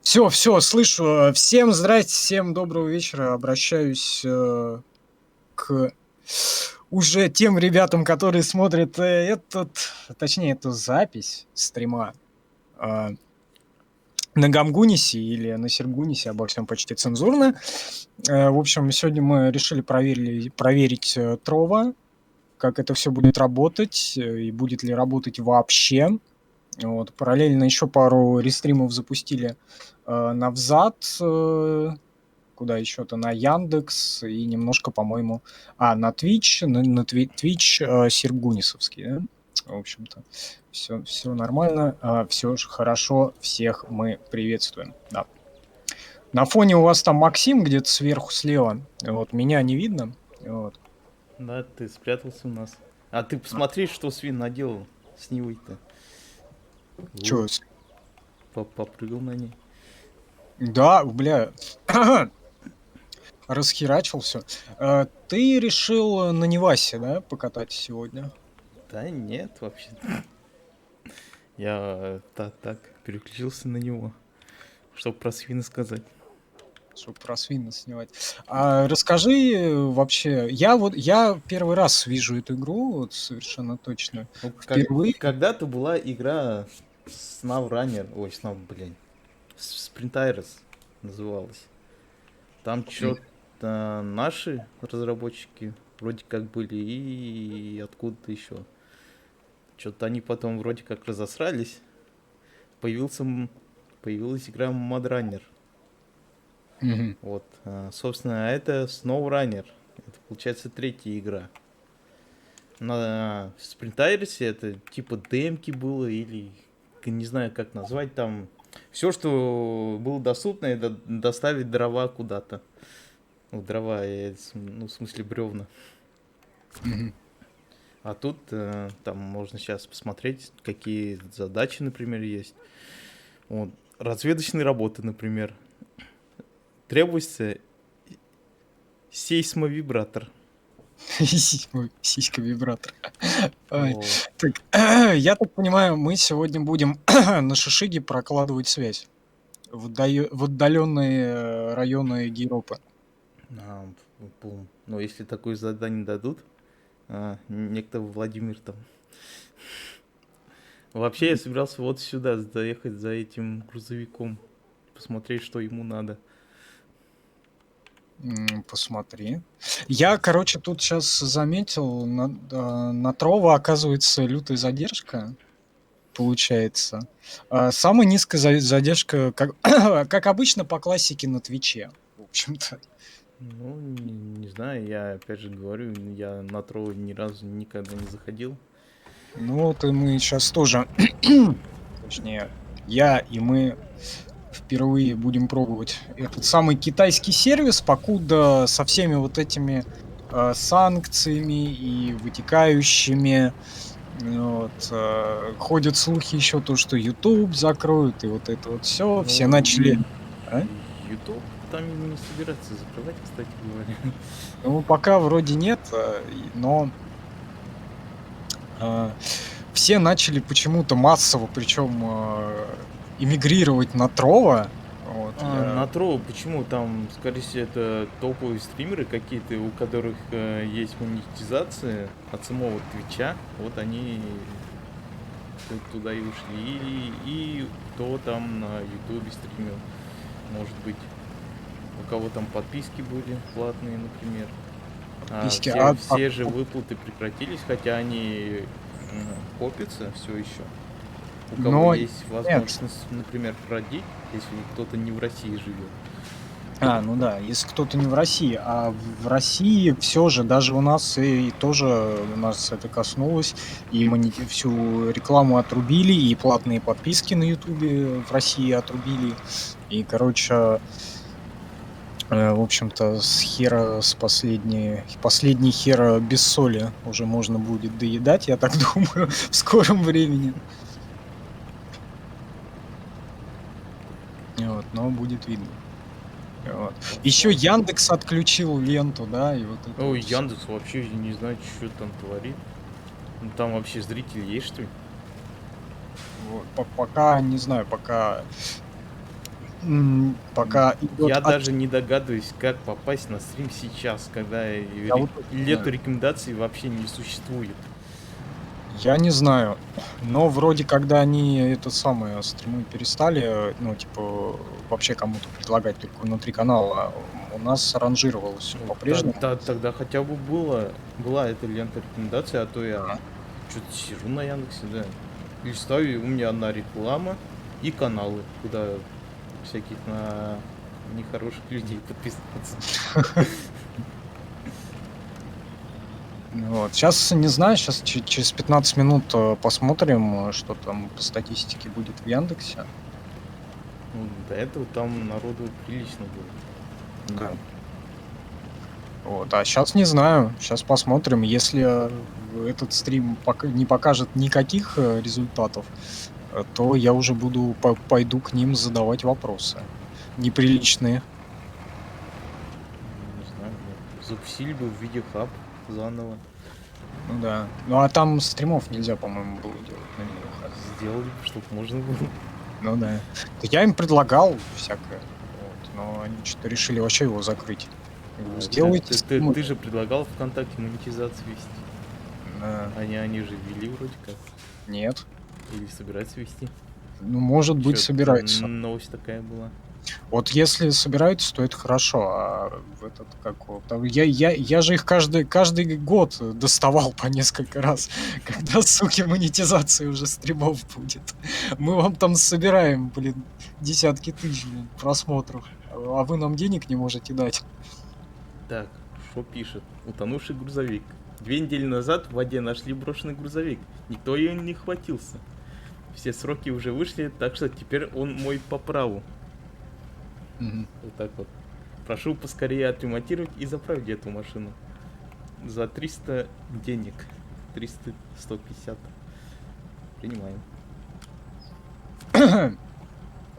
Все, слышу. Всем здрасте, всем доброго вечера. Обращаюсь к уже тем ребятам, которые смотрят точнее, эту запись стрима э, на Гамгунисе или на Сергунисе, обо всем почти цензурно. В общем, сегодня мы решили проверить Трова, как это все будет работать и будет ли работать вообще. Вот. Параллельно еще пару рестримов запустили на Взад, куда еще-то, на Яндекс и немножко, по-моему, на Twitch, на Twitch Сергунисовский, да? В общем-то, все нормально, все хорошо, всех мы приветствуем, да. На фоне у вас там Максим где-то сверху слева, вот, меня не видно, вот. Да, ты спрятался у нас. А ты посмотри, что свин наделал с Нивой-то. Чё, Попрыгал на ней. да, бля, расхерачил все. Ты решил на Невасе, да, покатать сегодня? Да нет, вообще. Я так переключился на него, чтобы про свина сказать. Чтобы про свина снимать. Расскажи вообще, я первый раз вижу эту игру, вот совершенно точно. Ну, Впервые. когда-то была игра SnowRunner, блин, Sprint Iris называлась. Там что-то наши разработчики вроде как были и откуда-то еще. Что-то они потом вроде как разосрались. Появилась игра MudRunner. Мгм. Вот, собственно, это SnowRunner. Это, получается, третья игра. На Sprint Iris это типа демки было или не знаю как назвать там. Все, что было доступно, это доставить дрова куда-то. Ну, дрова, в смысле бревна. Мгм. А тут там можно сейчас посмотреть, какие задачи, например, есть. Вот. Разведочные работы, например. Требуется сейсмовибратор. Сиська-вибратор. Ай, Вот. Так, я так понимаю, мы сегодня будем на шишиге прокладывать связь в отдаленные районы Гейропа. А, Но если такое задание дадут, некто Владимир там. Вообще я собирался вот сюда заехать за этим грузовиком, посмотреть, что ему надо. Посмотри. Я, короче, тут сейчас заметил, на Трова, оказывается, лютая задержка получается. Самая низкая задержка, как, как обычно, по классике на Твиче, в общем-то. Ну, не знаю, я опять же говорю, я на Троу ни разу никогда не заходил. Ну вот и мы сейчас тоже, точнее, я и мы впервые будем пробовать этот самый китайский сервис, покуда со всеми вот этими санкциями и вытекающими ходят слухи еще то, что YouTube закроют, и вот это вот все. Все Ну, начали. А? YouTube там не собирается закрывать, кстати говоря. Ну, пока вроде нет, но все начали почему-то массово, причем эмигрировать на Трова. Вот, На Троу почему? Там, скорее всего, это топовые стримеры какие-то, у которых есть монетизация от самого Твича. Вот они туда и ушли. И кто там на Ютубе стримил, может быть. У кого там подписки были платные, например. подписки. Все же выплаты прекратились, хотя они копятся все еще. У кого Но есть нет. возможность, например, продить, если кто-то не в России живет. Ну да, если кто-то не в России, а в России все же, даже у нас и тоже нас это коснулось, и всю рекламу отрубили, и платные подписки на Ютубе в России отрубили, и, короче, в общем-то, с последний хера без соли уже можно будет доедать, я так думаю, в скором времени. Вот, но будет видно. Вот. Еще Яндекс отключил ленту, да, и вот это Ой, вот всё. Яндекс вообще не знаю, что там творит. Ну, там вообще зрители есть, что ли? Вот. Пока, не знаю, пока Пока идет Я даже не догадываюсь, как попасть на стрим сейчас, когда Я вот тоже не лету знаю. рекомендаций вообще не существует. Я не знаю, но вроде когда они это самое стримы перестали, ну, типа, вообще кому-то предлагать только внутри канала, у нас ранжировалось Ну, по-прежнему. тогда хотя бы была эта лента рекомендаций, а то я что-то сижу на Яндексе, да. Листаю, и у меня одна реклама и каналы, куда всяких на нехороших людей подписываться. Вот. Сейчас не знаю, сейчас через 15 минут посмотрим, что там по статистике будет в Яндексе. Ну, до этого там народу прилично было. Да. Вот. А сейчас не знаю, сейчас посмотрим. Если этот стрим не покажет никаких результатов, то я уже пойду к ним задавать вопросы неприличные. Не знаю, запустили бы в видеохаб заново. Ну да. Ну а там стримов нельзя, по-моему, было делать на видеохабе. Сделали бы, чтобы можно было. Ну да. Да я им предлагал всякое, вот, но они что-то решили вообще его закрыть. Я говорю, сделайте стримы. Ты же предлагал ВКонтакте монетизацию вести. Да. Они же ввели вроде как. Нет. Или собираются вести. Ну, может быть, Чё-то собираются. новость такая была. Вот если собираются, то это хорошо, а в этот как его, там я же их каждый год доставал по несколько раз, когда, суки, монетизация уже стримов будет. Мы вам там собираем, блин, десятки тысяч, блин, просмотров, а вы нам денег не можете дать. Так, что пишет? Утонувший грузовик. 2 недели назад в воде нашли брошенный грузовик. Никто ее не хватился. Все сроки уже вышли, так что теперь он мой по праву. Мгм. Вот так вот. Прошу поскорее отремонтировать и заправить эту машину. За 300 денег. 300, 150. Принимаем.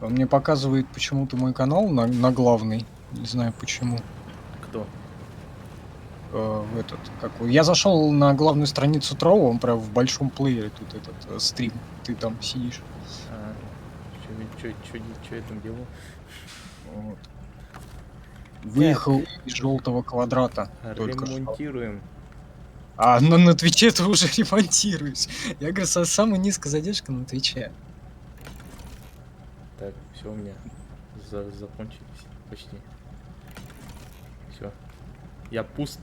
Он мне показывает почему-то мой канал на главный, не знаю почему. Кто? В этот, я зашел на главную страницу Троу, он прям в большом плеере тут этот стрим, ты там сидишь. Что я там делал? Вот. Выехал из желтого квадрата только что. Ремонтируем. А на Твиче ты уже ремонтируешь. Я говорю, самая низкая задержка на Твиче. Так, все у меня закончились почти. Все. Я пуст.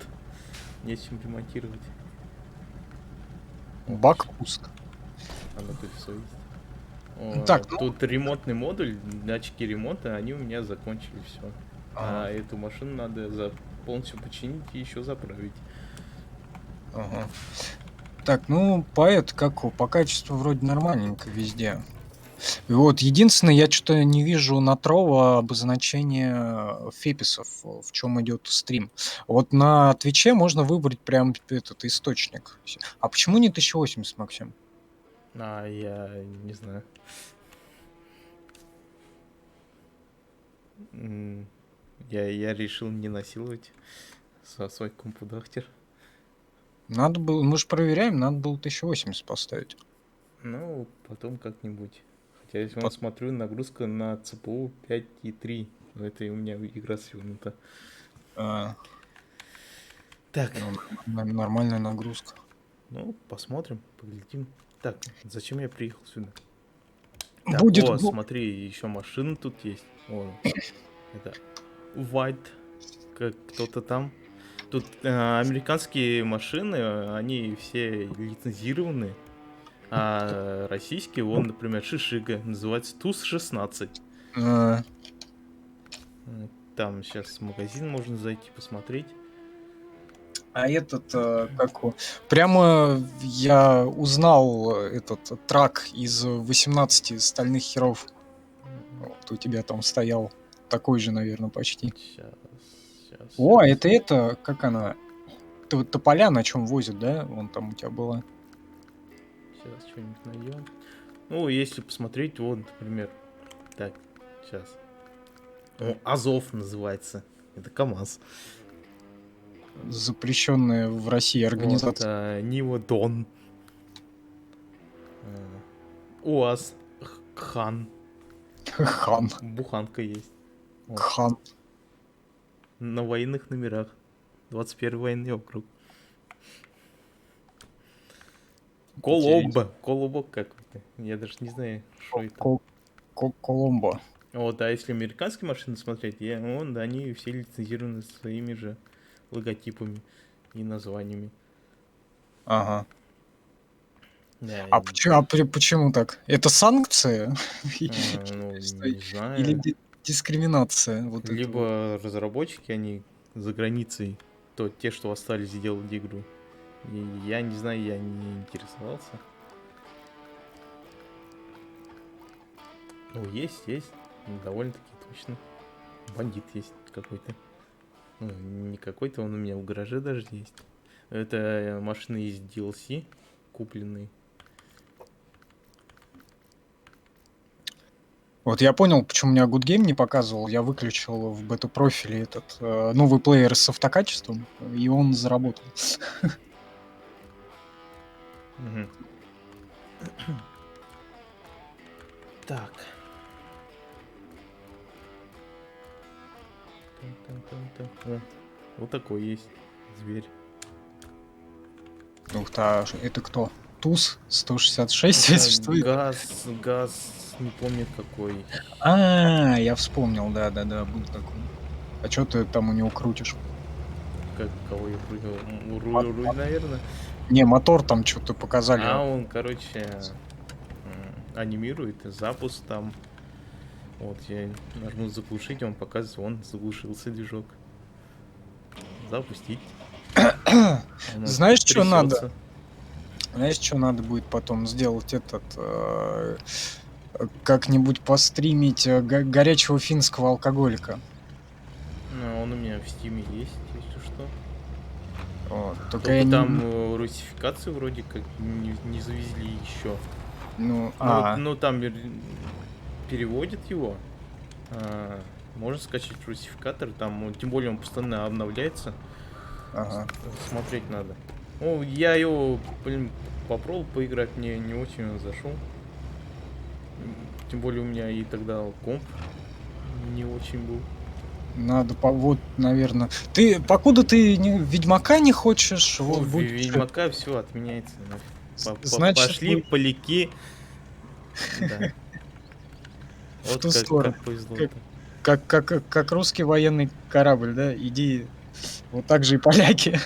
Нечем ремонтировать. Бак пуст. Оно тут все есть. Так, ну, Тут ремонтный модуль, датчики ремонта, они у меня закончились, все. Ага. А эту машину надо полностью починить и еще заправить. Ага. Так, ну, по качеству вроде нормальненько везде. И вот единственное, я что-то не вижу на Трово обозначения феписов, в чем идет стрим. Вот на Твиче можно выбрать прям этот источник. А почему не 1080, Максим? Я не знаю. Я решил не насиловать свой компьютер. Надо было, мы же проверяем, надо было 1080 поставить. Ну, потом как-нибудь. Хотя если я смотрю, нагрузка на ЦПУ 5,3. Это и у меня игра свернута. Так. Ну, нормальная нагрузка. Ну, посмотрим, поглядим. Так, зачем я приехал сюда? Так, Будет. смотри, еще машины тут есть. Это White, как кто-то там. Тут американские машины, они все лицензированы. А российские, например, Шишига, называется ТУЗ-16. Там сейчас в магазин можно зайти посмотреть. А этот, прямо я узнал этот трак из 18 стальных херов. Вот у тебя там стоял такой же, наверное, почти. Сейчас. О, это, как она? Тополя на чем возят, да? Вон там у тебя была. Сейчас что-нибудь найдем. Ну, если посмотреть, вот, например. Так, сейчас. Азов называется. Это КамАЗ. Запрещенная в России организация. Вот, Нива Дон. УАЗ Хан. Хан. Буханка есть. Вот. Хан. На военных номерах. 21 военный округ. Колобо какой-то. Я даже не знаю, что это. Коломбо. Вот, а если американские машины смотреть, они все лицензированы своими же логотипами и названиями. Ага. Да, Почему так? Это санкции? ну, Что? не знаю. Или дискриминация? Вот это вот. Либо разработчики, они за границей, то те, что остались, сделали игру. И я не знаю, я не интересовался. Ну, есть. Довольно-таки точно. Бандит есть какой-то. Ну, не какой-то, он у меня в гараже даже есть. Это машины из DLC, купленные. Вот я понял, почему у меня Good Game не показывал. Я выключил в бета-профиле этот новый плеер с автокачеством, и он заработал. Мгм. Так. О, вот такой есть зверь. Ух ты, а это кто? Туз 166? Это что это? Газ, не помню какой. Я вспомнил, да, был такой. А что ты там у него крутишь? Кого я крутил? Руль, наверное. Не, мотор там что-то показали. А он, короче, анимирует запуск там. Вот, я нажму заглушить, он показывает, он заглушился, движок. Запустить. Знаешь, что надо? Знаешь, что надо будет потом сделать как-нибудь постримить горячего финского алкоголика. Ну, он у меня в стиме есть, если что. Вот, Только я там русификацию вроде как не завезли еще. Ну, там переводят его. Можно скачать русификатор, там, тем более он постоянно обновляется. Ага. Смотреть надо. Ну, я его, попробовал поиграть, мне не очень он зашел. Тем более у меня и тогда комп не очень был. Надо, вот, наверное. Покуда ты Ведьмака не хочешь, вот будет. Ведьмака все отменяется. Значит, пошли поляки. Да. В ту сторону. Как повезло. Как русский военный корабль, да? Иди. Вот так же и поляки.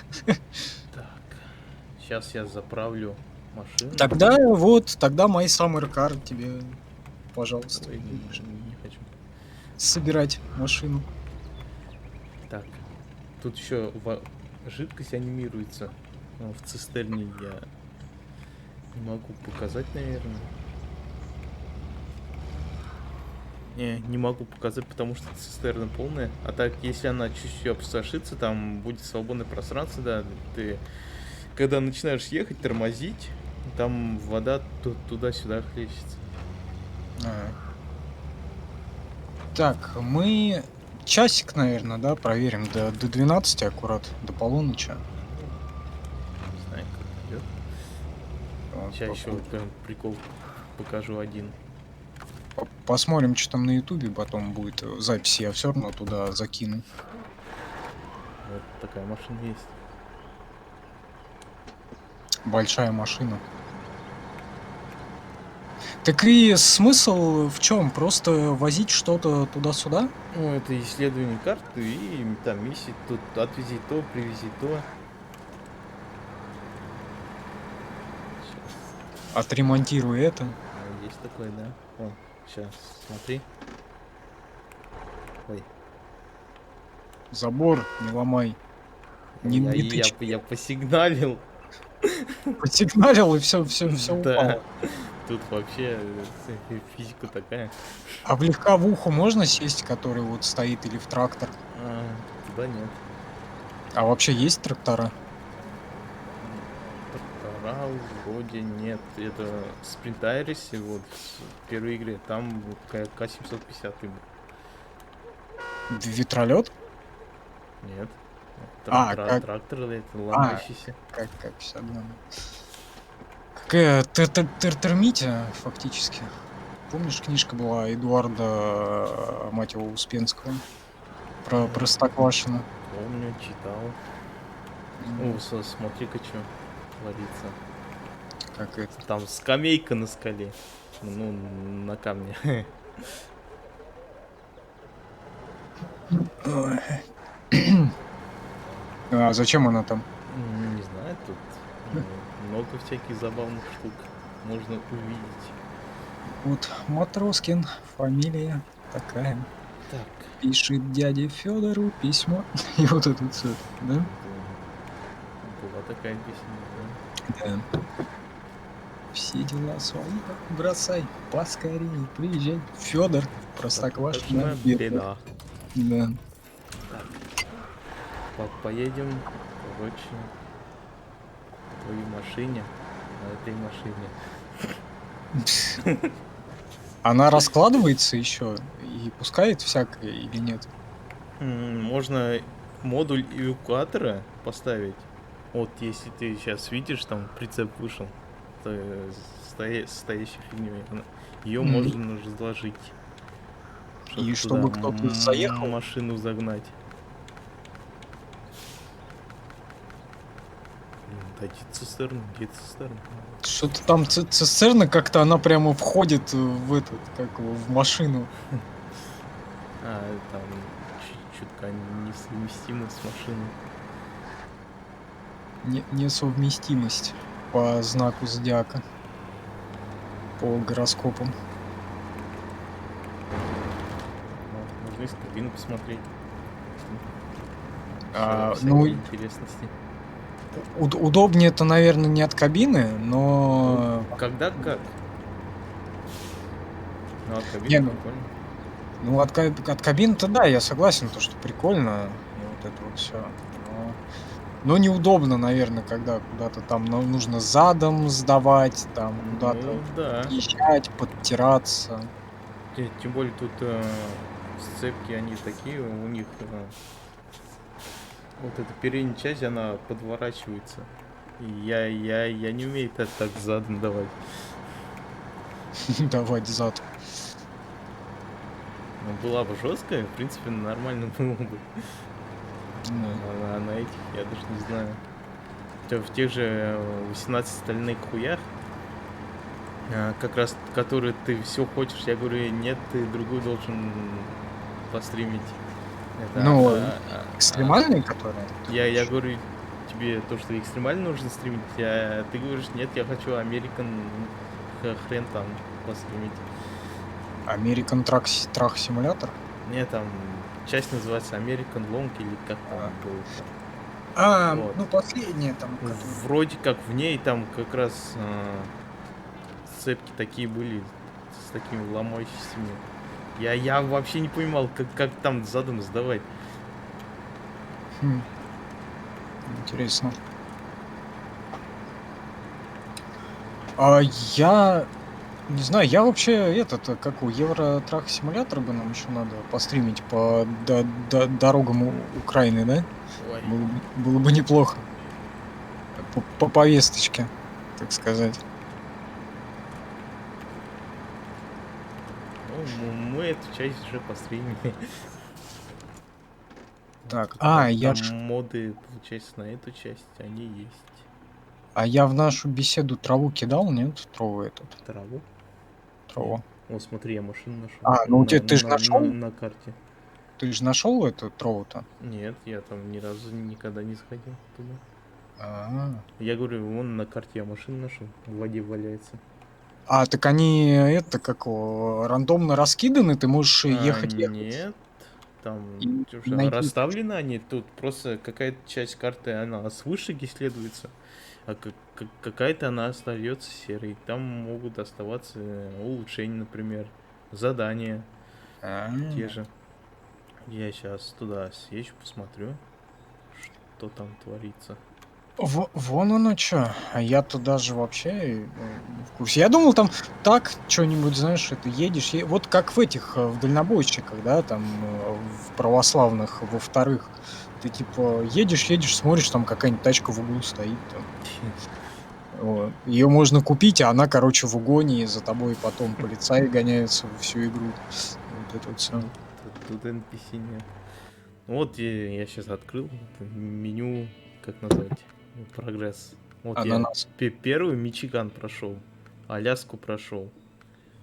Так. Сейчас я заправлю машину. Тогда мои Summer Car тебе, пожалуйста. Ой, не хочу. Собирать машину. Так. Тут еще жидкость анимируется. В цистерне я не могу показать, наверное. Не могу показать, потому что цистерна полная. А так, если она чуть-чуть опустошится, там будет свободное пространство, да. Ты, когда начинаешь ехать, тормозить, там вода туда-сюда хлещется. Так, мы часик, наверное, да, проверим до 12 аккурат, до полуночи. Не знаю, как идет. Сейчас еще прикол покажу один. Посмотрим, что там на ютубе, потом будет запись, я все равно туда закину. Вот такая машина есть. Большая машина. Так и смысл в чем? Просто возить что-то туда-сюда? Ну, это исследование карты и там миссии. Тут отвези то, привези то. Отремонтируй это. Есть такое, да. О, сейчас, смотри. Ой. Забор не ломай. Я посигналил. Посигналил, и все упало. Тут вообще физика такая. А в легковуху можно сесть, который вот стоит, или в трактор? Туда нет. А вообще есть трактора? Трактора вроде нет. Это Sprint Iris, вот в первой игре, там К-750 был. Ветролет? Нет. Трактор это ломающийся. Как 52. Какая термития, фактически. помнишь, книжка была Эдуарда, мать его, Успенского про Простоквашино? Помню, читал. М, О, смотри-ка, что творится. Как это? Там скамейка на скале. Ну, на камне. Ой. А зачем она там? Не знаю, тут много всяких забавных штук можно увидеть. Вот Матроскин, фамилия такая. Так, Пишет дяде Федору письмо. И вот это вот всё, да? была такая песня, Да. Все дела свои бросай, поскорее приезжай. Федор, да. Простоквашино, Простоквашино беда. беда. Да. Так, поедем, короче, в твоей машине, на этой машине. Она раскладывается еще и пускает всякое или нет? Можно модуль эвакуатора поставить. Вот если ты сейчас видишь, там прицеп вышел, стоящей фигней, ее М, можно разложить, И чтобы туда чтобы кто-то заехал, машину загнать. Дайте цистерну, где цистерна? что-то там цистерна как-то она прямо входит в этот, как его, в машину. Там чутка несовместимо с машиной. Несовместимость по знаку зодиака, по гороскопам. Можно из кабины посмотреть. Ну, Всякие интересности. удобнее это, наверное, не от кабины, но... Ну, когда как? Ну, от Не, кабины ну, прикольно. ну от кабины-то да, я согласен, то, что прикольно, и вот это вот все. Но неудобно, наверное, когда куда-то там нужно задом сдавать, там куда-то Ну, да. подъезжать, подтираться. Тем более тут сцепки, они такие, у них вот эта передняя часть, она подворачивается. И я не умею это так задом давать. Давать зад. Ну, была бы жесткая, в принципе, нормально было бы. Ну, А на этих я даже не знаю. В тех же 18 стальных хуях, как раз, которые ты все хочешь, я говорю, нет, ты другую должен постримить. Это, ну, экстремальные, которые ты я хочешь? говорю тебе то, что экстремально нужно стримить, а ты говоришь, нет, я хочу American хрен там постримить. American Truck Simulator? Нет, там часть называется American Long или как там было. Вот. Ну последняя там, которая... Вроде как в ней там как раз сцепки такие были с такими ломающимися. Я вообще не понимал, как там задом сдавать. Хм, интересно. Я не знаю, я вообще как у Евротрак симулятор бы нам еще надо постримить по дорогам Украины, да? Ой. Было бы неплохо. По повесточке, так сказать. Ну, мы эту часть уже постримили. Так, Там моды, получается, на эту часть, они есть. я в нашу беседу траву кидал, нет? Траву этот. Траву? Нет. Траву. Вот смотри, я машину нашел. Ну ты же нашел? На карте. Ты же нашел эту траву-то? Нет, я там ни разу никогда не сходил туда. А. Я говорю, вон на карте я машину нашел, в воде валяется. Так они как его, рандомно раскиданы, ты можешь ехать. Нет, там И найти. расставлены они, тут просто какая-то часть карты, она свыше исследуется, а какая-то она остается серой. Там могут оставаться улучшения, например, задания те же. Я сейчас туда съезжу, посмотрю, что там творится. Вон оно чё. А я-то даже вообще не в курсе. Я думал, там так что-нибудь, знаешь, это едешь, вот как в этих, в дальнобойщиках, да, там, в православных, во вторых. Ты типа едешь, смотришь, там какая-нибудь тачка в углу стоит там. Ее можно купить, а она, короче, в угоне, и за тобой потом полицаи гоняются всю игру. Вот это вот все. Тут NPC нет. Вот я сейчас открыл это меню, как назвать, прогресс. Вот я Ананас. первый Мичиган прошел, Аляску прошел.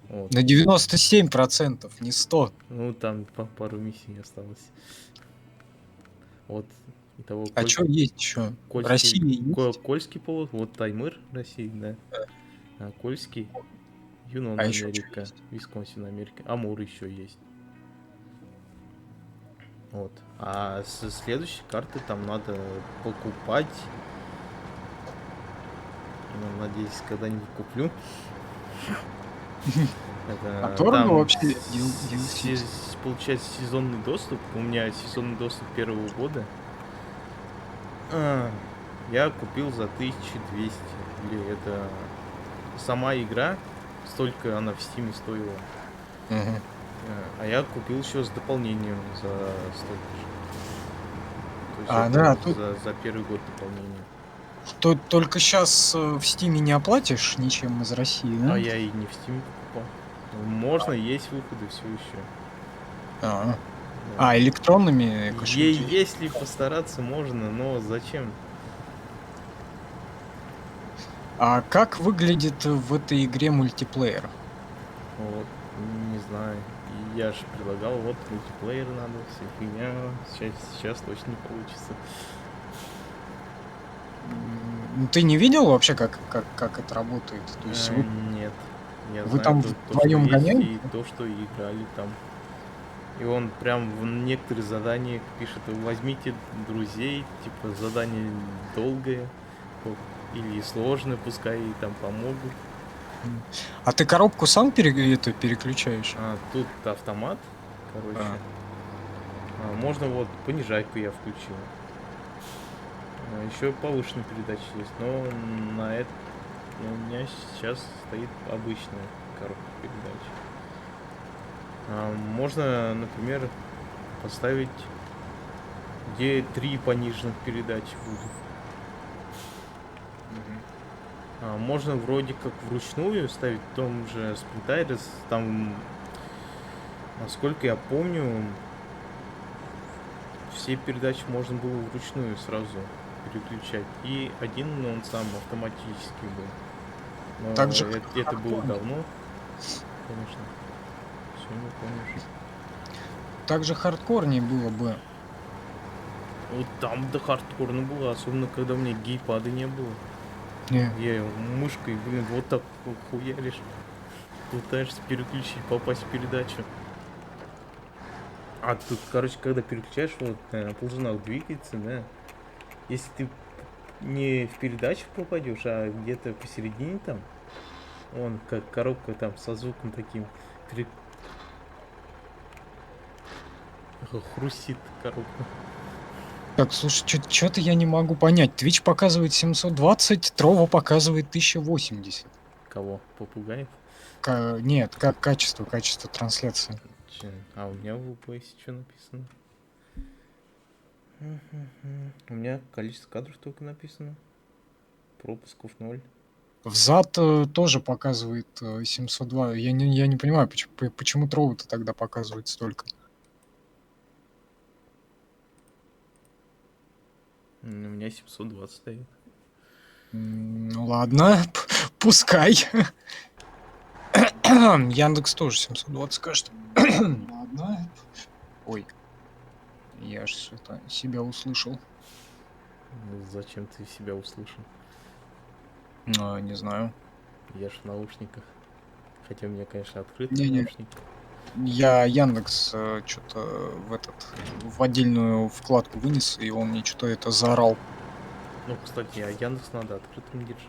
Вот. На 97%, не 100. Ну, там пару миссий осталось. Вот. Итого, А что есть еще? Россия есть? Кольский полуостров, вот Таймыр, Россия, да. Кольский, Юнон, А еще что Америка, есть? Висконсин, Америка, Амур еще есть. Вот. А с следующей карты там надо покупать. Ну, надеюсь, когда-нибудь куплю. А Это дорого там вообще DLC? получается сезонный доступ. У меня сезонный доступ первого года. Я купил за 1200. Или это сама игра, столько она в Стиме стоила. Мгм. А я купил еще с дополнением за столько же. То есть это Да, тут за первый год дополнение. только сейчас в Стиме не оплатишь ничем из России, да? А я и не в Стиме покупал. Можно, есть выходы все еще. А, Да. электронными кошельки. Если постараться, можно, но зачем? А как выглядит в этой игре мультиплеер? Вот, не знаю. И я же предлагал, вот мультиплеер надо, вся фигня. Сейчас точно не получится. Ты не видел вообще, как это работает? То есть Нет. Я вы знаю там то, что вдвоем есть, гоняете? и то, что играли там. И он прям в некоторых заданиях пишет: возьмите друзей, типа задание долгое или сложное, пускай и там помогут. А ты коробку сам переключаешь? Тут автомат, короче. Можно вот понижайку я включил. Еще повышенная передача есть, но у меня сейчас стоит обычная коробка передач. Можно, например, поставить, где 3 пониженных передачи будут. Можно вроде как вручную ставить в том же Split там, насколько я помню, все передачи можно было вручную сразу переключать. И один он сам автоматически был. Но Так же, это было давно, конечно. Все не помнишь. Так же хардкорнее было бы. Вот там до хардкорно было, особенно когда у меня гейпада не было. Не. Я мышкой, вот так хуяришь. Пытаешься переключить, попасть в передачу. А тут, короче, когда переключаешь, вот ползунок двигается, да. Если ты не в передачу попадешь, а где-то посередине там, он как коробка там со звуком таким хрустит коробка. Так, слушай, что-то я не могу понять. Twitch показывает 720, Trovo показывает 1080. Кого? Попугаев? Нет, как качество трансляции. У меня в OBS что написано? У меня количество кадров только написано. Пропусков 0. Взад тоже показывает 702. Я не понимаю, почему Trovo-то тогда показывает столько. У меня 720 стоит. Ну ладно, пускай. Яндекс тоже 720 скажет. Ладно. Ой. Я ж это себя услышал. Зачем ты себя услышал? Не знаю. Я ж в наушниках. Хотя у меня, конечно, открыты Не-не. наушники. Я Яндекс что-то в отдельную вкладку вынес, и он мне что-то это заорал. Ну, кстати, а Яндекс надо открытым держать.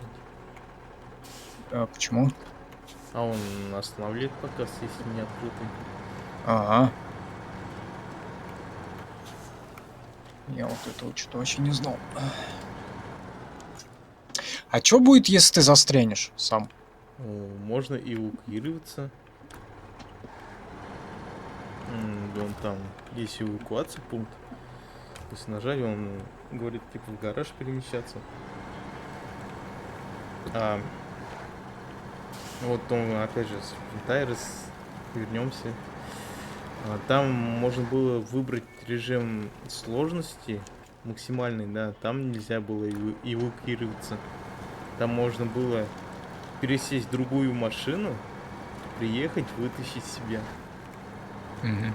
Почему? А он останавливает показ, если не открытый. Ага. Я вот этого что-то вообще не знал. А что будет, если ты застрянешь сам? Можно эвакуироваться. Он там, есть эвакуация пункт. Если нажать, он говорит, типа, в гараж перемещаться. А, вот он, опять же, с Tires, вернемся. Там можно было выбрать режим сложности максимальный, да, там нельзя было эвакуироваться. Там можно было пересесть в другую машину, приехать, вытащить себя. Мгм.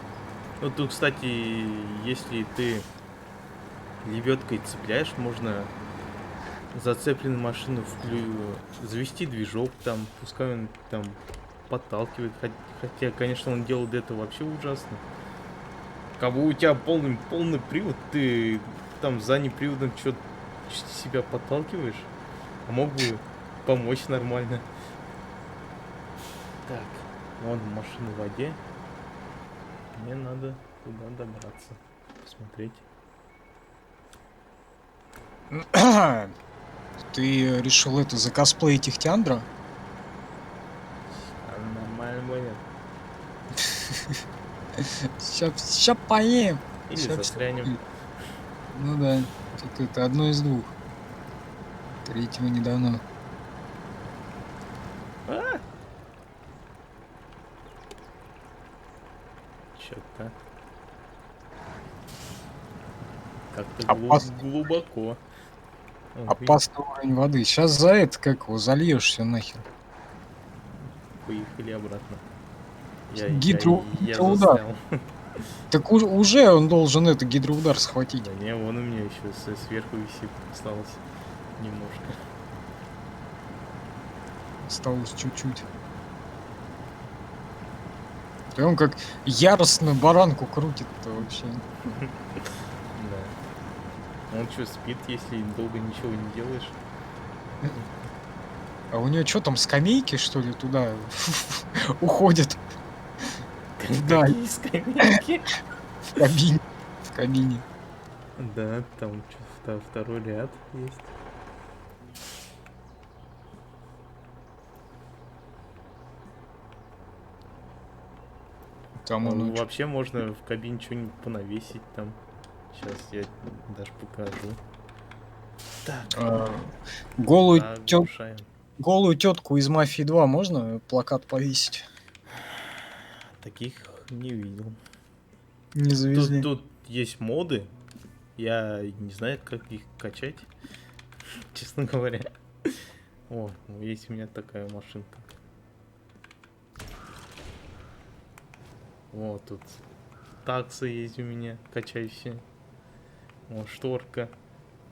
Ну, тут, кстати, если ты лебедкой цепляешь, можно зацепленную машину завести движок там, пускай он там подталкивает. Хотя, конечно, он делал для этого вообще ужасно. Кого у тебя полный привод, ты там задним приводом что себя подталкиваешь, а мог бы помочь нормально. Так, вон машина в воде. Мне надо туда добраться, посмотреть. Ты решил это закосплеить Ихтиандра? Нормально будет. Ща поем. Или Ща всё застрянем. будет. Ну да, тут это одно из двух. Третьего не дано. А! Чё-то как-то Опасный, глубоко. опасный уровень воды. Сейчас за это, как его, зальешься нахер. Поехали обратно. Я Гидроудар. застрял. Так уже он должен это гидроудар схватить. Да не, вон у меня еще сверху висит, осталось немножко. Осталось чуть-чуть. И он как яростно баранку крутит-то вообще. Да. Он что, спит, если долго ничего не делаешь? А у нее что там, скамейки, что ли, туда уходят? Да, Какие скамейки? в кабине. В кабине. Да, там что, второй ряд есть. Там оно чё- Вообще можно в кабине что-нибудь понавесить там. Сейчас я даже покажу. Так, а, голую, заглушаем. голую тетку из Мафии 2 можно плакат повесить? Таких не видел. Не завезли. Тут есть моды. Я не знаю, как их качать, честно говоря. О, есть у меня такая машинка. Вот тут такса есть у меня, качающая. О, шторка.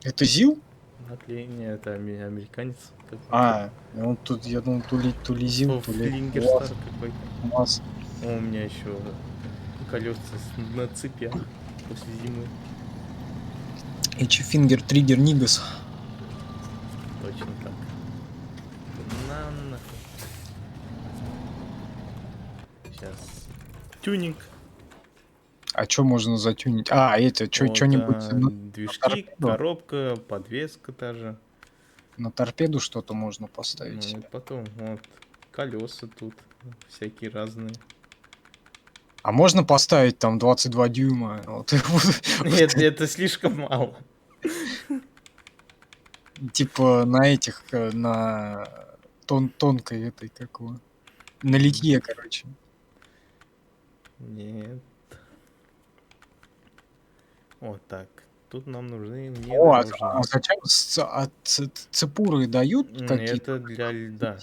Это ЗИЛ? Наклеение, это американец. Он тут, я думал, то ли ЗИЛ, то ли Флингерстар какой-то. УАЗ. О, у меня еще колеса на цепях после зимы. Фингер триггер Нигас. Точно так. На нахуй. Сейчас. Тюнинг. А что можно затюнить? Это Вот, что-нибудь на движки, торпеду? коробка, подвеска та же. На торпеду что-то можно поставить Ну и себе. потом, вот, колеса тут всякие разные. А можно поставить там 22 дюйма? Вот, Это слишком мало. типа на этих, на тонкой этой, как его, на литье, короче. Нет. Вот так. Тут нам нужны О, внедорожники. зачем цепуры дают какие-то Это для льда.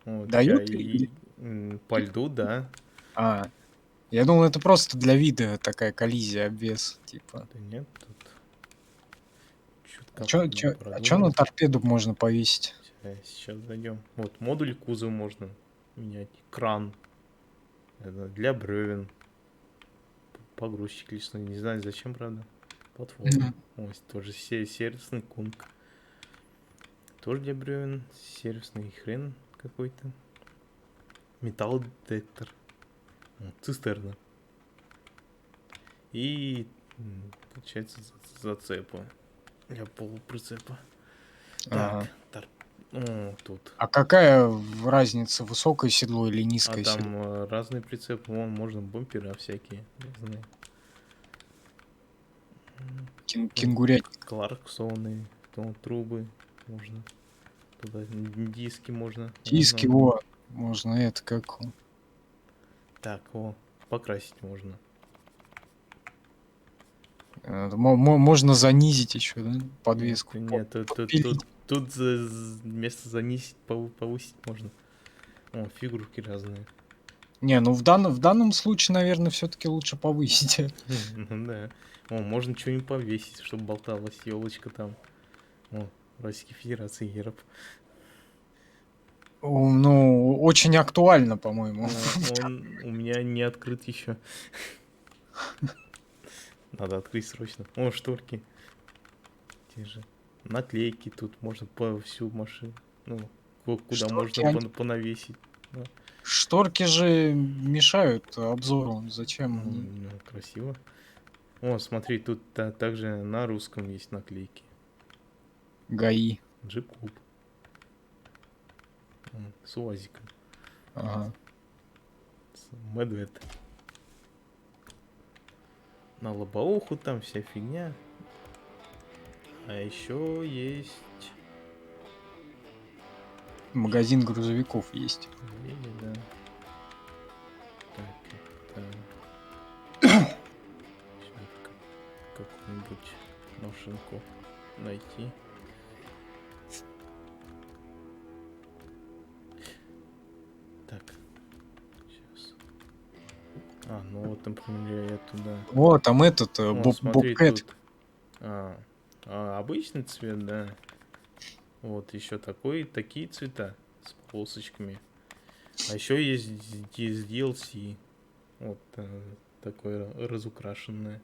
Вот, Дают или... по льду, да. А, я думал, это просто для вида такая коллизия, обвес, типа. Да нет, тут чутка А чё на продумано. торпеду можно повесить? Сейчас зайдем. Вот, модуль кузова можно менять. Кран. Это для бревен. Погрузчик лесной. Не знаю зачем, правда. Платформа. Мгм. Ой, тоже сервисный кунг. Тоже для бревен. Сервисный хрен какой-то. Металлодетектор. Цистерна. И получается зацепа. Для полуприцепа. Ага. Так, тут. А какая разница, высокое седло или А низкое седло? там разные прицепы. Вон, можно бампера всякие разные. Кенгурятник. Кларксоны, трубы можно туда диски можно. Диски, Ага. вот. Можно это как... Так, о, покрасить можно. Можно занизить еще, да? Нет, Подвеску. нет, Подпилить. тут вместо занизить повысить можно. О, фигурки разные. Не, ну в данном случае, наверное, все-таки лучше повысить. Ну да. О, можно что-нибудь повесить, чтобы болталась елочка там. О, Российской Федерации герб. Ну, очень актуально, по-моему. Он у меня не открыт еще. Надо открыть срочно. О, шторки. Те же. Наклейки тут можно по всю машину. Ну, куда Шторки, можно понавесить. Да. шторки же мешают обзору. Зачем они? Ну, красиво. О, смотри, тут также на русском есть наклейки. ГАИ. Джип-клуб. С УАЗиком. Ага. Медвед. На лобоуху там вся фигня. А еще есть... Магазин грузовиков есть. Да. Так, это... Сейчас какую-нибудь машинку найти. Так. Сейчас. Ну вот, например, я туда... О, там этот смотри, Бобкэт. тут... Обычный цвет, да. Вот еще такие цвета с полосочками. А еще есть DLC. Вот такое разукрашенное.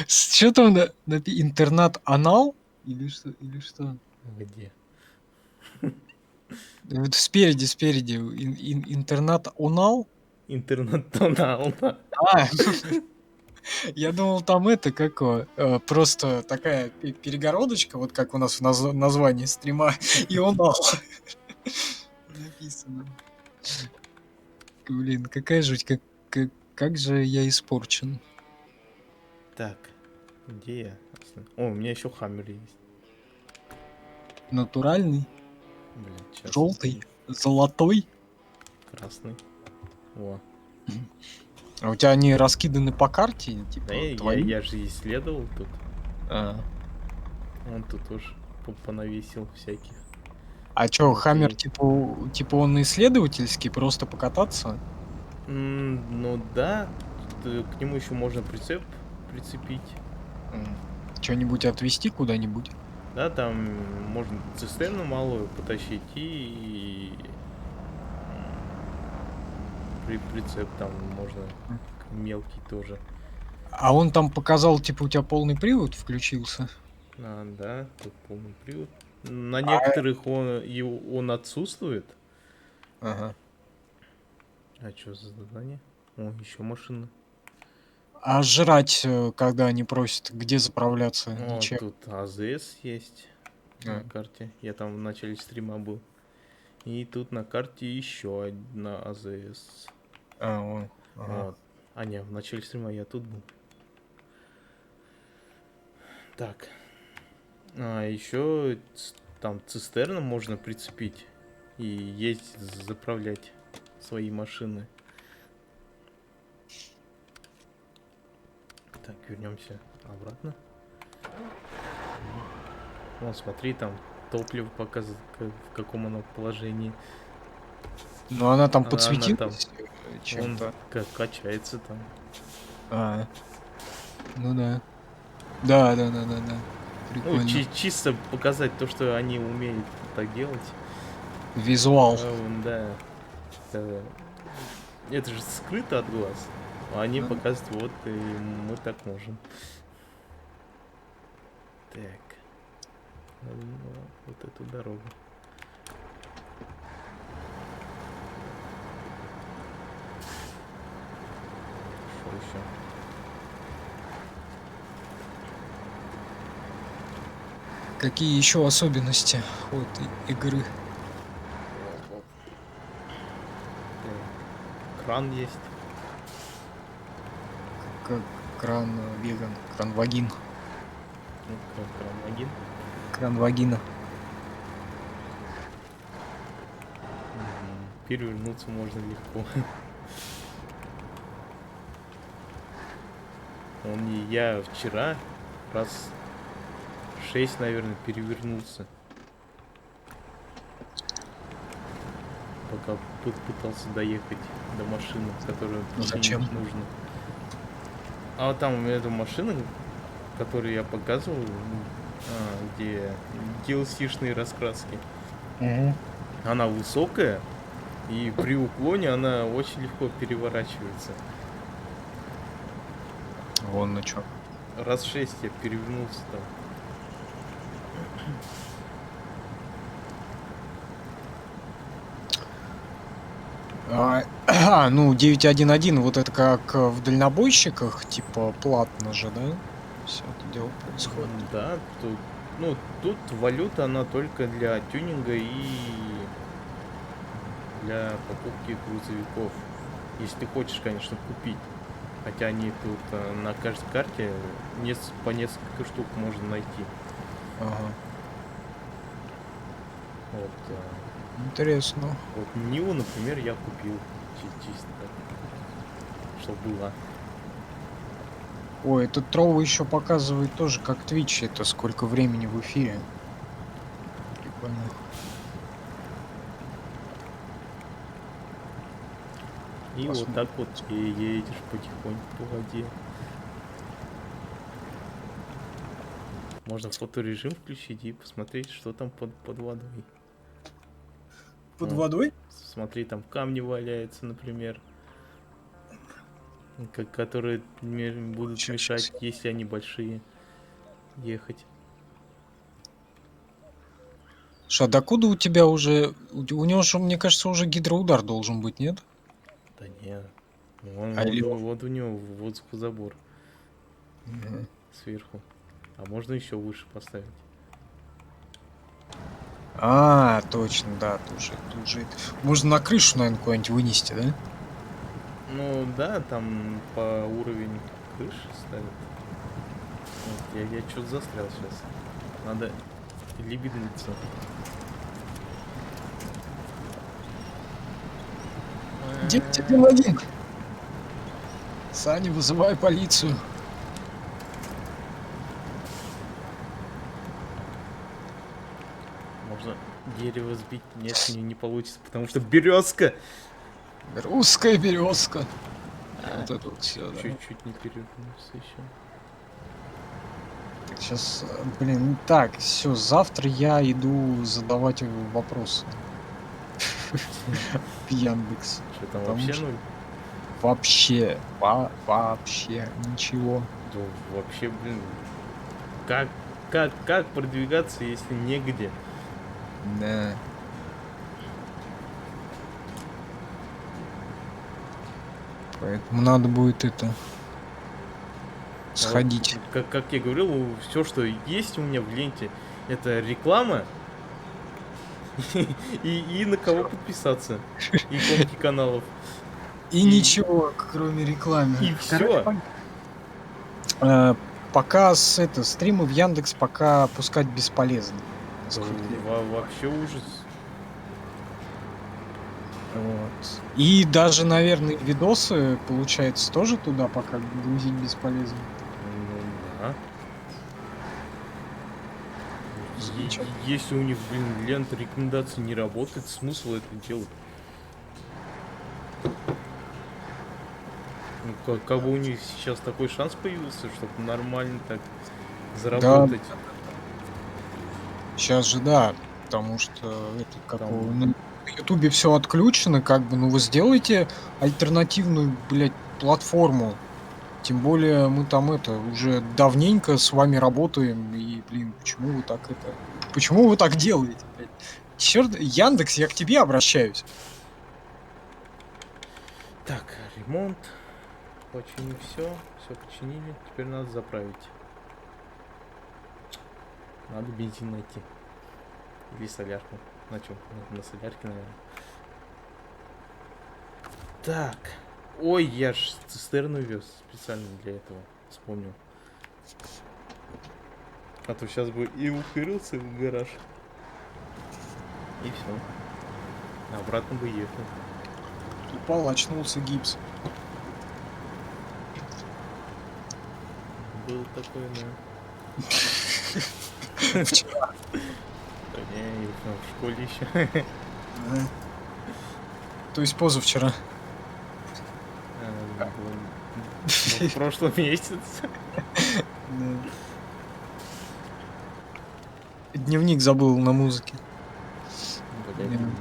Что там интернат анал? Или что? Или что? Где? Вот спереди. Интернат онал? Интернет-тонал. А, я думал, там это какое? Просто такая перегородочка, вот как у нас в названии стрима, и онал. Написано. Блин, какая жуть, как же я испорчен. Так, где я? О, у меня еще Хаммер есть. Натуральный, Блин, сейчас. желтый, золотой. Красный. О. А у тебя они раскиданы по карте, типа Да твои? я же исследовал тут. А, Он тут тоже понавесил всяких. а чё, Хаммер, Наклеек. типа он исследовательский, просто покататься? Ну да, к нему еще можно прицеп прицепить. Что-нибудь отвезти куда-нибудь? Да, там можно цистерну малую потащить и прицеп там можно мелкий тоже. А он там показал, типа, у тебя полный привод включился? Да, тут полный привод. На некоторых он отсутствует. Ага. А что за задание? О, еще машина. А жрать, когда они просят, где заправляться? О, Ничем. тут АЗС есть на карте. Я там в начале стрима был. И тут на карте еще одна АЗС. Ага. Вот. Не, в начале стрима я тут был. Так. Еще там цистерну можно прицепить и ездить, заправлять свои машины. Так, вернемся обратно. Вон, смотри, там топливо показывает, в каком оно положении. Ну она там Она подсветилась там, чем-то. Он качается там. Ну да. Да. Прикольно. Ну, чисто показать то, что они умеют так делать. Визуал. Да. Это же скрыто от глаз. А они показывают, вот, и мы так можем. Так. Вот эту дорогу. Что еще? Какие еще особенности от игры? Кран есть. Как кран веган, кран-вагин. Кран-вагин. Кран-вагина. перевернуться можно легко. Я вчера раз 6, наверное, перевернулся. Пока пытался доехать до машины, которую Зачем? нужно. А вот там у меня эта машина, которую я показывал, где DLC-шные раскраски. Она высокая, и при уклоне она очень легко переворачивается. Вон на чё. Раз 6 я перевернулся там. Ну, 9.1.1, вот это как в дальнобойщиках, типа платно же, да? Все это дело происходит. Да, тут валюта, она только для тюнинга и для покупки грузовиков. Если ты хочешь, конечно, купить. Хотя они тут на каждой карте по несколько штук можно найти. Ага. Вот. Интересно. Вот Ниву, например, я купил чисто так, чтобы было. Ой, этот Трова еще показывает тоже, как Twitch, это сколько времени в эфире. Прикольно. И вот так вот и едешь потихоньку по воде. Можно фоторежим включить и посмотреть, что там под водой. Под Вот. водой? Смотри, там камни валяются, например, которые будут Щас, мешать, щас. если они большие, ехать. Что, докуда у тебя уже... У него же, мне кажется, уже гидроудар должен быть, нет? Да нет. Вон, А или... вот у него вот забор Мгм. сверху. А можно еще выше поставить. Точно, да, тут же. Можно на крышу, наверное, куда-нибудь вынести, да? Ну да, там по уровень крыши ставят. Вот, я что-то застрял сейчас. Надо лебедиться. Девять один один. Саня, вызывай полицию. Можно дерево сбить. Нет, не получится, потому что березка. Русская березка. Вот это вот все, да. Чуть-чуть не перевернулся еще. Так, сейчас, блин, так, все, завтра я иду задавать вопросы. В Яндекс. Что там Потому вообще что ноль? вообще ничего. Да, вообще, блин. Как продвигаться, если негде? Да. Поэтому надо будет это сходить. Вот, как я говорил, все, что есть у меня в ленте, это реклама и на кого подписаться. Иконки каналов. И ничего, кроме рекламы. И все. Пока стримы в Яндекс пока пускать бесполезно. Вообще ужас. Вот. И даже, наверное, видосы, получается, тоже туда пока грузить бесполезно. Ну да. Замечательно. Если у них, блин, лента рекомендаций не работает, смысл это делать? Ну, как бы у них сейчас такой шанс появился, чтобы нормально так заработать. Да. Сейчас же, да, потому что это какого Там- на Ютубе все отключено, как бы, ну вы сделайте альтернативную, блядь, платформу. Тем более мы там уже давненько с вами работаем, и, блин, почему вы так делаете, блядь? Черт, Яндекс, я к тебе обращаюсь. Так, ремонт. Починили все починили. Теперь надо заправить. Надо бензин найти. Или солярку. На чем? На солярке, наверное. Так. Ой, я ж цистерну вез специально для этого. Вспомнил. А то сейчас бы и укрылся в гараж. И все. Обратно бы ехал. Упал, очнулся, гипс. Был такой, да. Вчера. Да не, я в школе еще. Ага. То есть позавчера. В прошлом месяце. Да. Дневник забыл на музыке. Блядь, Да. дневник,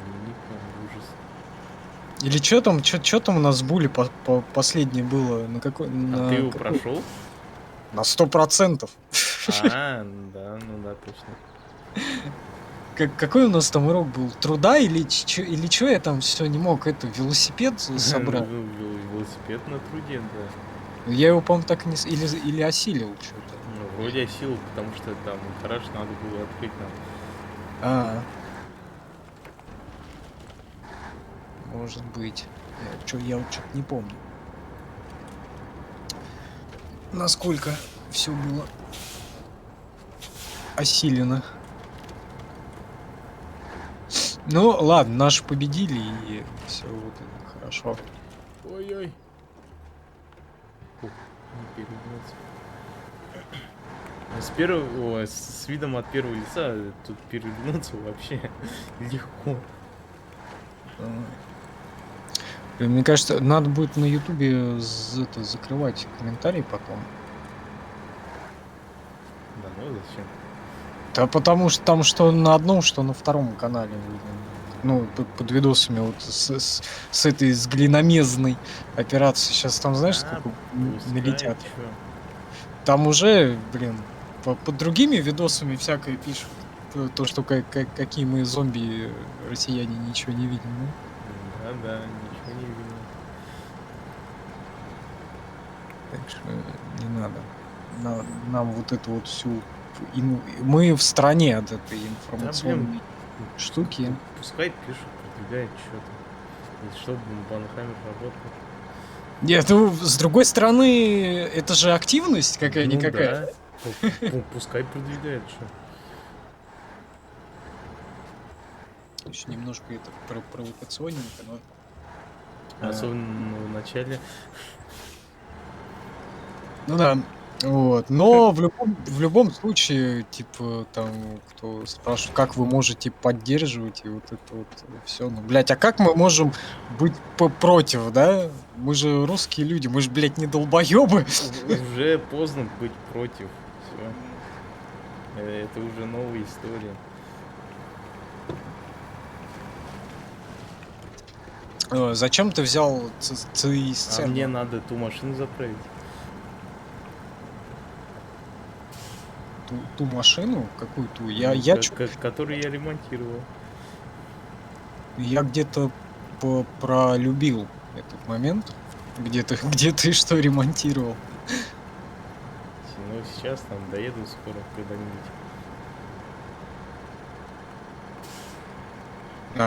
ужас. Или что там у нас с Були последнее было? На какой? А ты На его какой? прошел? На 100%. А, да, ну да, точно. Какой у нас там урок был? Труда или чё я там все не мог это велосипед собрать? Велосипед на труде, да. Я его, по-моему, так и не или осилил что-то. Ну, вроде осилил, потому что там гараж надо было открыть нам. А, может быть. Я вот что-то не помню. Насколько все было осилено. Ну, ладно, наши победили, и все вот хорошо. Ой-ой. Фух, не перегнуться. С видом от первого лица тут перевернуться вообще легко. Мне кажется, надо будет на Ютубе закрывать комментарии потом. Да ну зачем? Да потому что там что на одном, что на втором канале. Ну, под видосами вот с этой с глиномезной операцией. Сейчас там, знаешь, сколько налетят. Чё? Там уже, блин, под другими видосами всякое пишут. То, что какие мы зомби россияне ничего не видим, да? Да, ничего не видно. Так что не надо. Нам вот эту вот всю... Мы в стране от этой информационной штуки. Пускай пишут, продвигают что-то. И чтобы Банхаммер работал. Нет, ну, с другой стороны, это же активность какая-никакая. Да. Пускай продвигает, что. Еще немножко это провокационненько, но... Особенно в начале. Ну да, вот. Но в любом случае, типа, там, кто спрашивает, как вы можете поддерживать, и вот это вот все. Ну, блядь, а как мы можем быть против, да? Мы же русские люди, мы же, блядь, не долбоебы. Уже поздно быть против. Все. Это уже новая история. Зачем ты взял цистерну? А мне надо ту машину заправить. Ту машину? Какую ту? Которую я ремонтировал. Я где-то пролюбил этот момент. Где ты что ремонтировал? Ну, сейчас там доеду скоро когда-нибудь.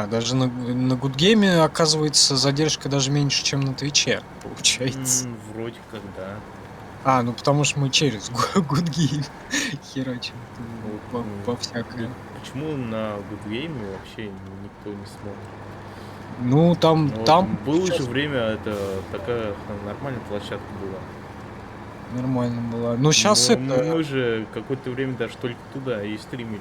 Даже на Гудгейме, оказывается, задержка даже меньше, чем на Твиче, получается. Вроде как, да. Ну потому что мы через Гудгейм херачим по всякое. Почему на Гудгейме вообще никто не смотрит? Ну, там... Было же время, это такая нормальная площадка была. Нормально было. Ну, сейчас это... Мы же какое-то время даже только туда и стримили.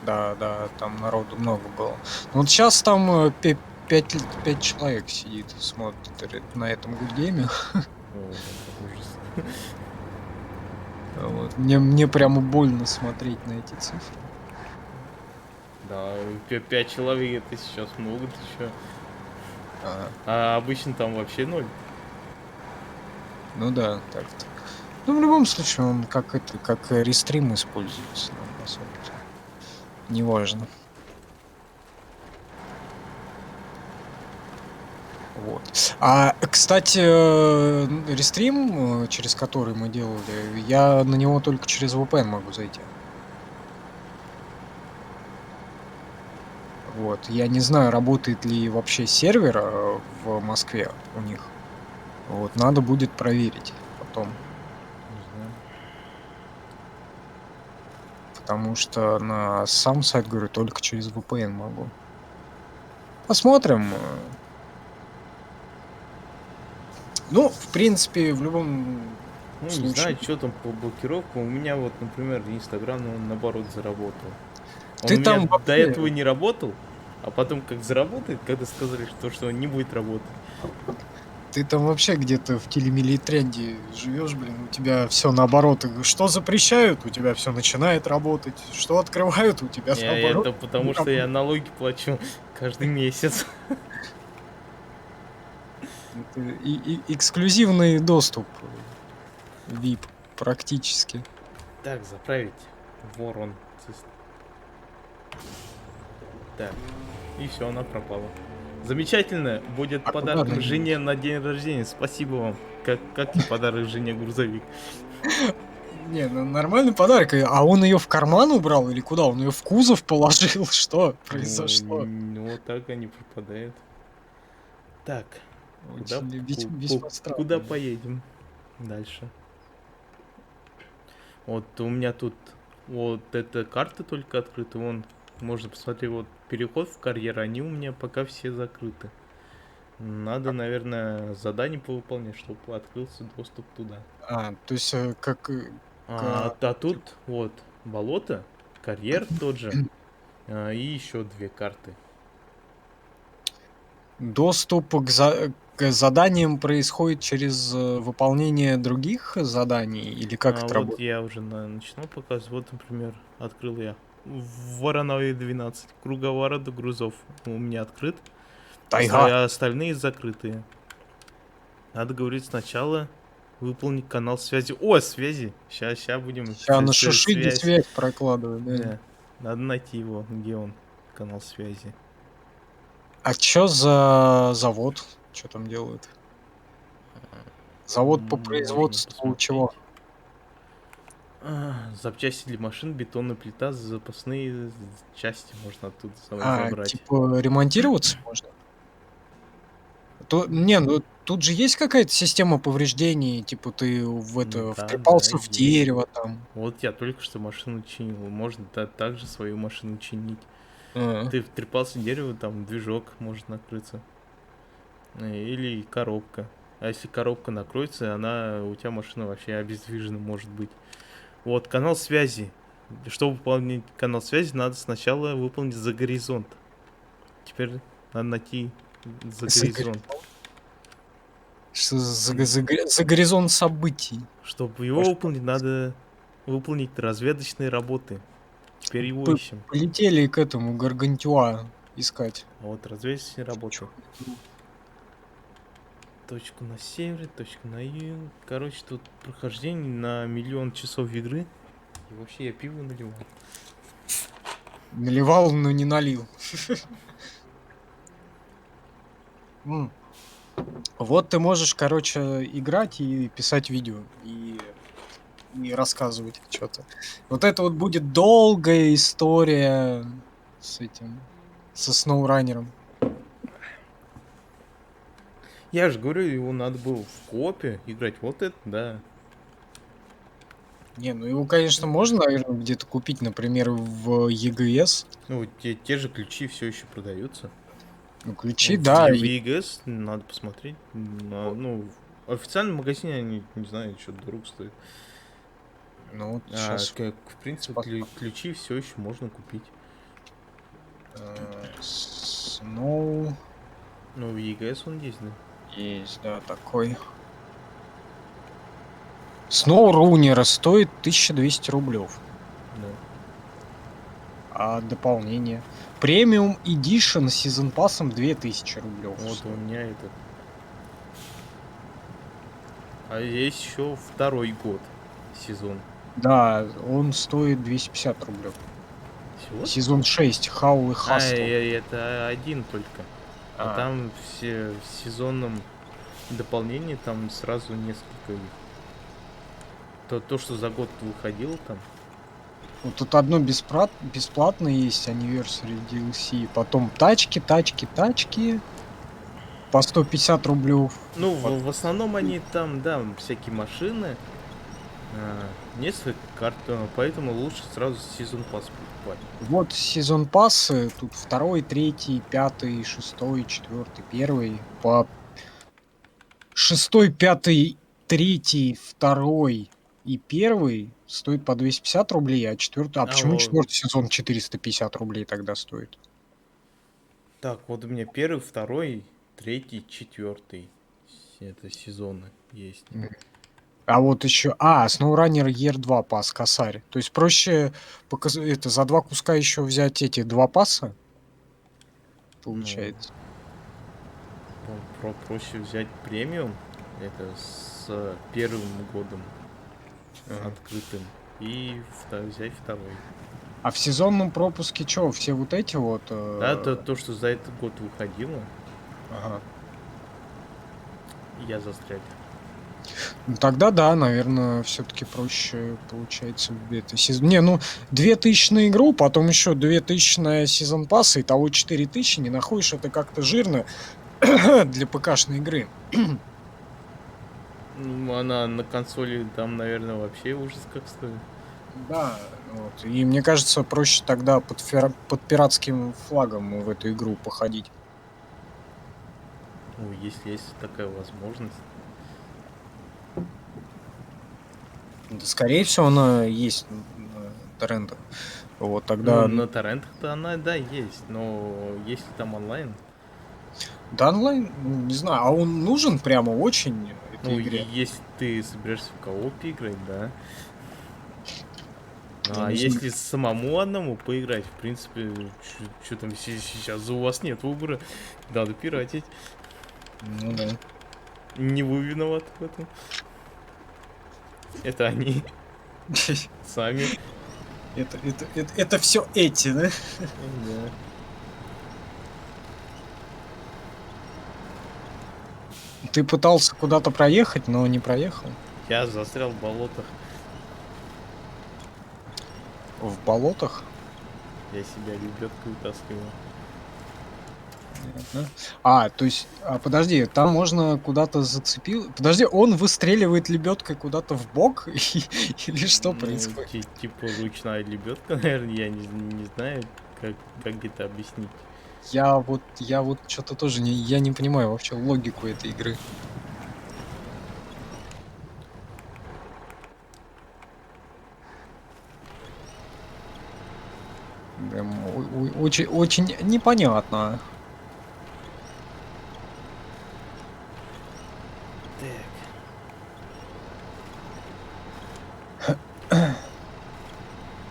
Да, там народу много было. Ну, вот сейчас там 5 человек сидит и смотрит на этом Гудгейме. Ужас. Вот. Мне прямо больно смотреть на эти цифры. Да, 5 человек это сейчас много, ты чё? А обычно там вообще 0. Ну да, так-то. Ну, в любом случае, он как рестрим используется, на самом деле. Неважно. Вот. Кстати, рестрим, через который мы делали, я на него только через VPN могу зайти. Вот. Я не знаю, работает ли вообще сервер в Москве у них. Вот. Надо будет проверить потом. Потому что на сам сайт, говорю, только через VPN могу. Посмотрим. Ну, в принципе, в любом Ну, не случае. знаю, что там по блокировкам. У меня вот, например, Инстаграм, ну, он наоборот заработал. Он Ты у меня там до вообще, этого не работал, а потом как заработает, когда сказали, что он не будет работать. ты там вообще где-то в телемилитренде живешь, блин, у тебя все наоборот. И что запрещают, у тебя все начинает работать. Что открывают, у тебя наоборот Это не потому, что я работает. налоги плачу каждый месяц. Это эксклюзивный доступ, VIP практически. Так, заправить. Ворон. Так. И все, она пропала. Замечательно. Будет А куда она подарком делась? жене на день рождения. Спасибо вам. Как и подарок жене грузовик. Не, ну нормальный подарок. А он ее в карман убрал или куда? Он ее в кузов положил? Что произошло? Вот так они пропадают. Так, куда, Очень весьма куда странно. поедем дальше? Вот у меня тут вот эта карта только открыта. Вон, можно посмотреть, вот переход в карьер, они у меня пока все закрыты. Надо, наверное, задание повыполнять, чтобы открылся доступ туда. То есть как А тут вот болото, карьер тот же, и еще две карты. доступ к заданиям происходит через выполнение других заданий или как это Вот работает? я уже начинал показывать. Вот, например, открыл я Вороновой 12, круговорот грузов у меня открыт, Тайга. а остальные закрытые. Надо говорить сначала выполнить канал связи. О, связи! Сейчас будем Сейчас на шишиге связь. связь прокладывают, да. Да. Надо найти его, где он, канал связи. А чё за завод? Что там делают? Завод по Можно производству посмотреть. чего? Запчасти для машин, бетонная плита, запасные части можно оттуда забрать. Типа ремонтироваться можно? Не, ну тут же есть какая-то система повреждений, типа ты Да, втрепался в есть. дерево там. Вот я только что машину чинил. Можно также свою машину чинить. А, Ты втрепался в дерево, там движок может накрыться. Или коробка. А если коробка накроется, у тебя машина вообще обездвижена может быть. Вот, канал связи. Чтобы выполнить канал связи, надо сначала выполнить за горизонт. Теперь надо найти за за горизонт. Что за горизонт событий? Чтобы его выполнить, надо выполнить разведочные работы. Теперь его П ищем. Полетели к этому Гаргантюа искать. Вот, разведочные работы. Чё? Точку на севере, точку на юге. Короче, тут прохождение на 1 000 000 часов игры. И вообще я пиво наливал. Наливал, но не налил. Вот ты можешь, короче, играть и писать видео, и рассказывать что-то. Вот это вот будет долгая история с этим, со сноураннером. Я же говорю, его надо было в копе играть. Вот это, да. Не, ну его, конечно, можно, наверное, где-то купить, например, в EGS. Ну, те же ключи все еще продаются. Ну, ключи, В да. EGS надо посмотреть. Ну, в официальном магазине они, не знаю, что-то дорого стоит. Ну, вот сейчас В принципе, ключи все еще можно купить. Сноу Ну, в EGS он есть, да. есть, да, такой. Сноурунер стоит 1200 рублев. Да. А дополнение? Премиум Edition с сезон пассом 2000 рублев. Вот у меня этот. А есть еще второй год сезон. Да, он стоит 250 рублев. Всего? Сезон 6, Хаул и Хастл. Это один только. А А. там все в сезонном дополнении там сразу несколько их. То, что за год выходило там. Вот тут одно бесплатно есть, Anniversary DLC. Потом тачки. По 150 рублев. Ну, в основном они там, да, всякие машины. несколько карт, поэтому лучше сразу сезон пас покупать. Вот сезон пассы, тут второй, третий, пятый, шестой, четвертый, первый. По шестой, пятый, третий, второй и первый стоит по 250 рублей, а четвертый... А А почему вот, четвертый сезон 450 рублей тогда стоит? так, вот у меня первый, второй, третий, четвертый. Это сезоны есть. А вот еще... А, SnowRunner Year 2 пас, косарь. То есть проще это, за два куска еще взять эти два паса, Ну, получается. проще взять премиум, это с первым годом Ага. открытым, и взять второй. А в сезонном пропуске что, все вот эти вот... Да, то, что за этот год выходило, Ага. я застрял. Ну, тогда да, наверное, все-таки проще получается это сезон. Не, ну 2000 на игру, потом еще 2000 на сезон пасса, итого 4000, не находишь это как-то жирно для ПК-шной игры. Ну, она на консоли там, наверное, вообще ужас как стоит. Да, вот. И мне кажется, проще тогда под пиратским флагом в эту игру походить. Ну, если есть такая возможность. Да, скорее всего, она есть на торрентах. Вот Ну, тогда... на торрентах-то она, да, есть, но если там онлайн, Да, онлайн, не знаю, а он нужен прямо очень этой ну, игре? если ты собираешься в коопе играть, да. Я А не знаю. если самому одному поиграть, в принципе, что там сейчас у вас нет выбора, надо пиратить. Ну да. Не вы виноваты в этом. Это они сами. Это все эти, да? Да. Ты пытался куда-то проехать, но не проехал. Я застрял в болотах. В болотах. Я себя лебедкой утаскивал. Понятно. А, то есть, подожди, там можно куда-то зацепил. Подожди, он выстреливает лебедкой куда-то в бок или что Ну, происходит? типа ручная лебедка, наверное, я не знаю, как это объяснить. Я вот что-то тоже я не понимаю вообще логику этой игры. Прям очень непонятно.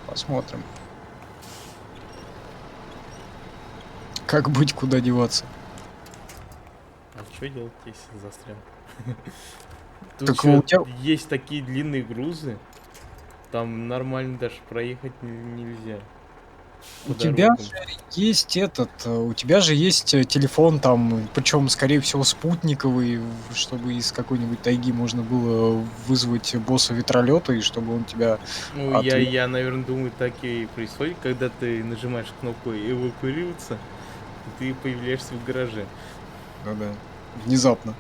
Посмотрим. Как быть, куда деваться? А что делать, если застрял? Тут Так еще у тебя, есть такие длинные грузы, там нормально даже проехать нельзя у по тебя дорогам. же есть у тебя же есть телефон там, причем, скорее всего, спутниковый, чтобы из какой-нибудь тайги можно было вызвать босса ветролета, и чтобы он тебя Ну, отвез. я, наверное, думаю, так и происходит, когда ты нажимаешь кнопку эвакуироваться, и ты появляешься в гараже. Ну да. Внезапно.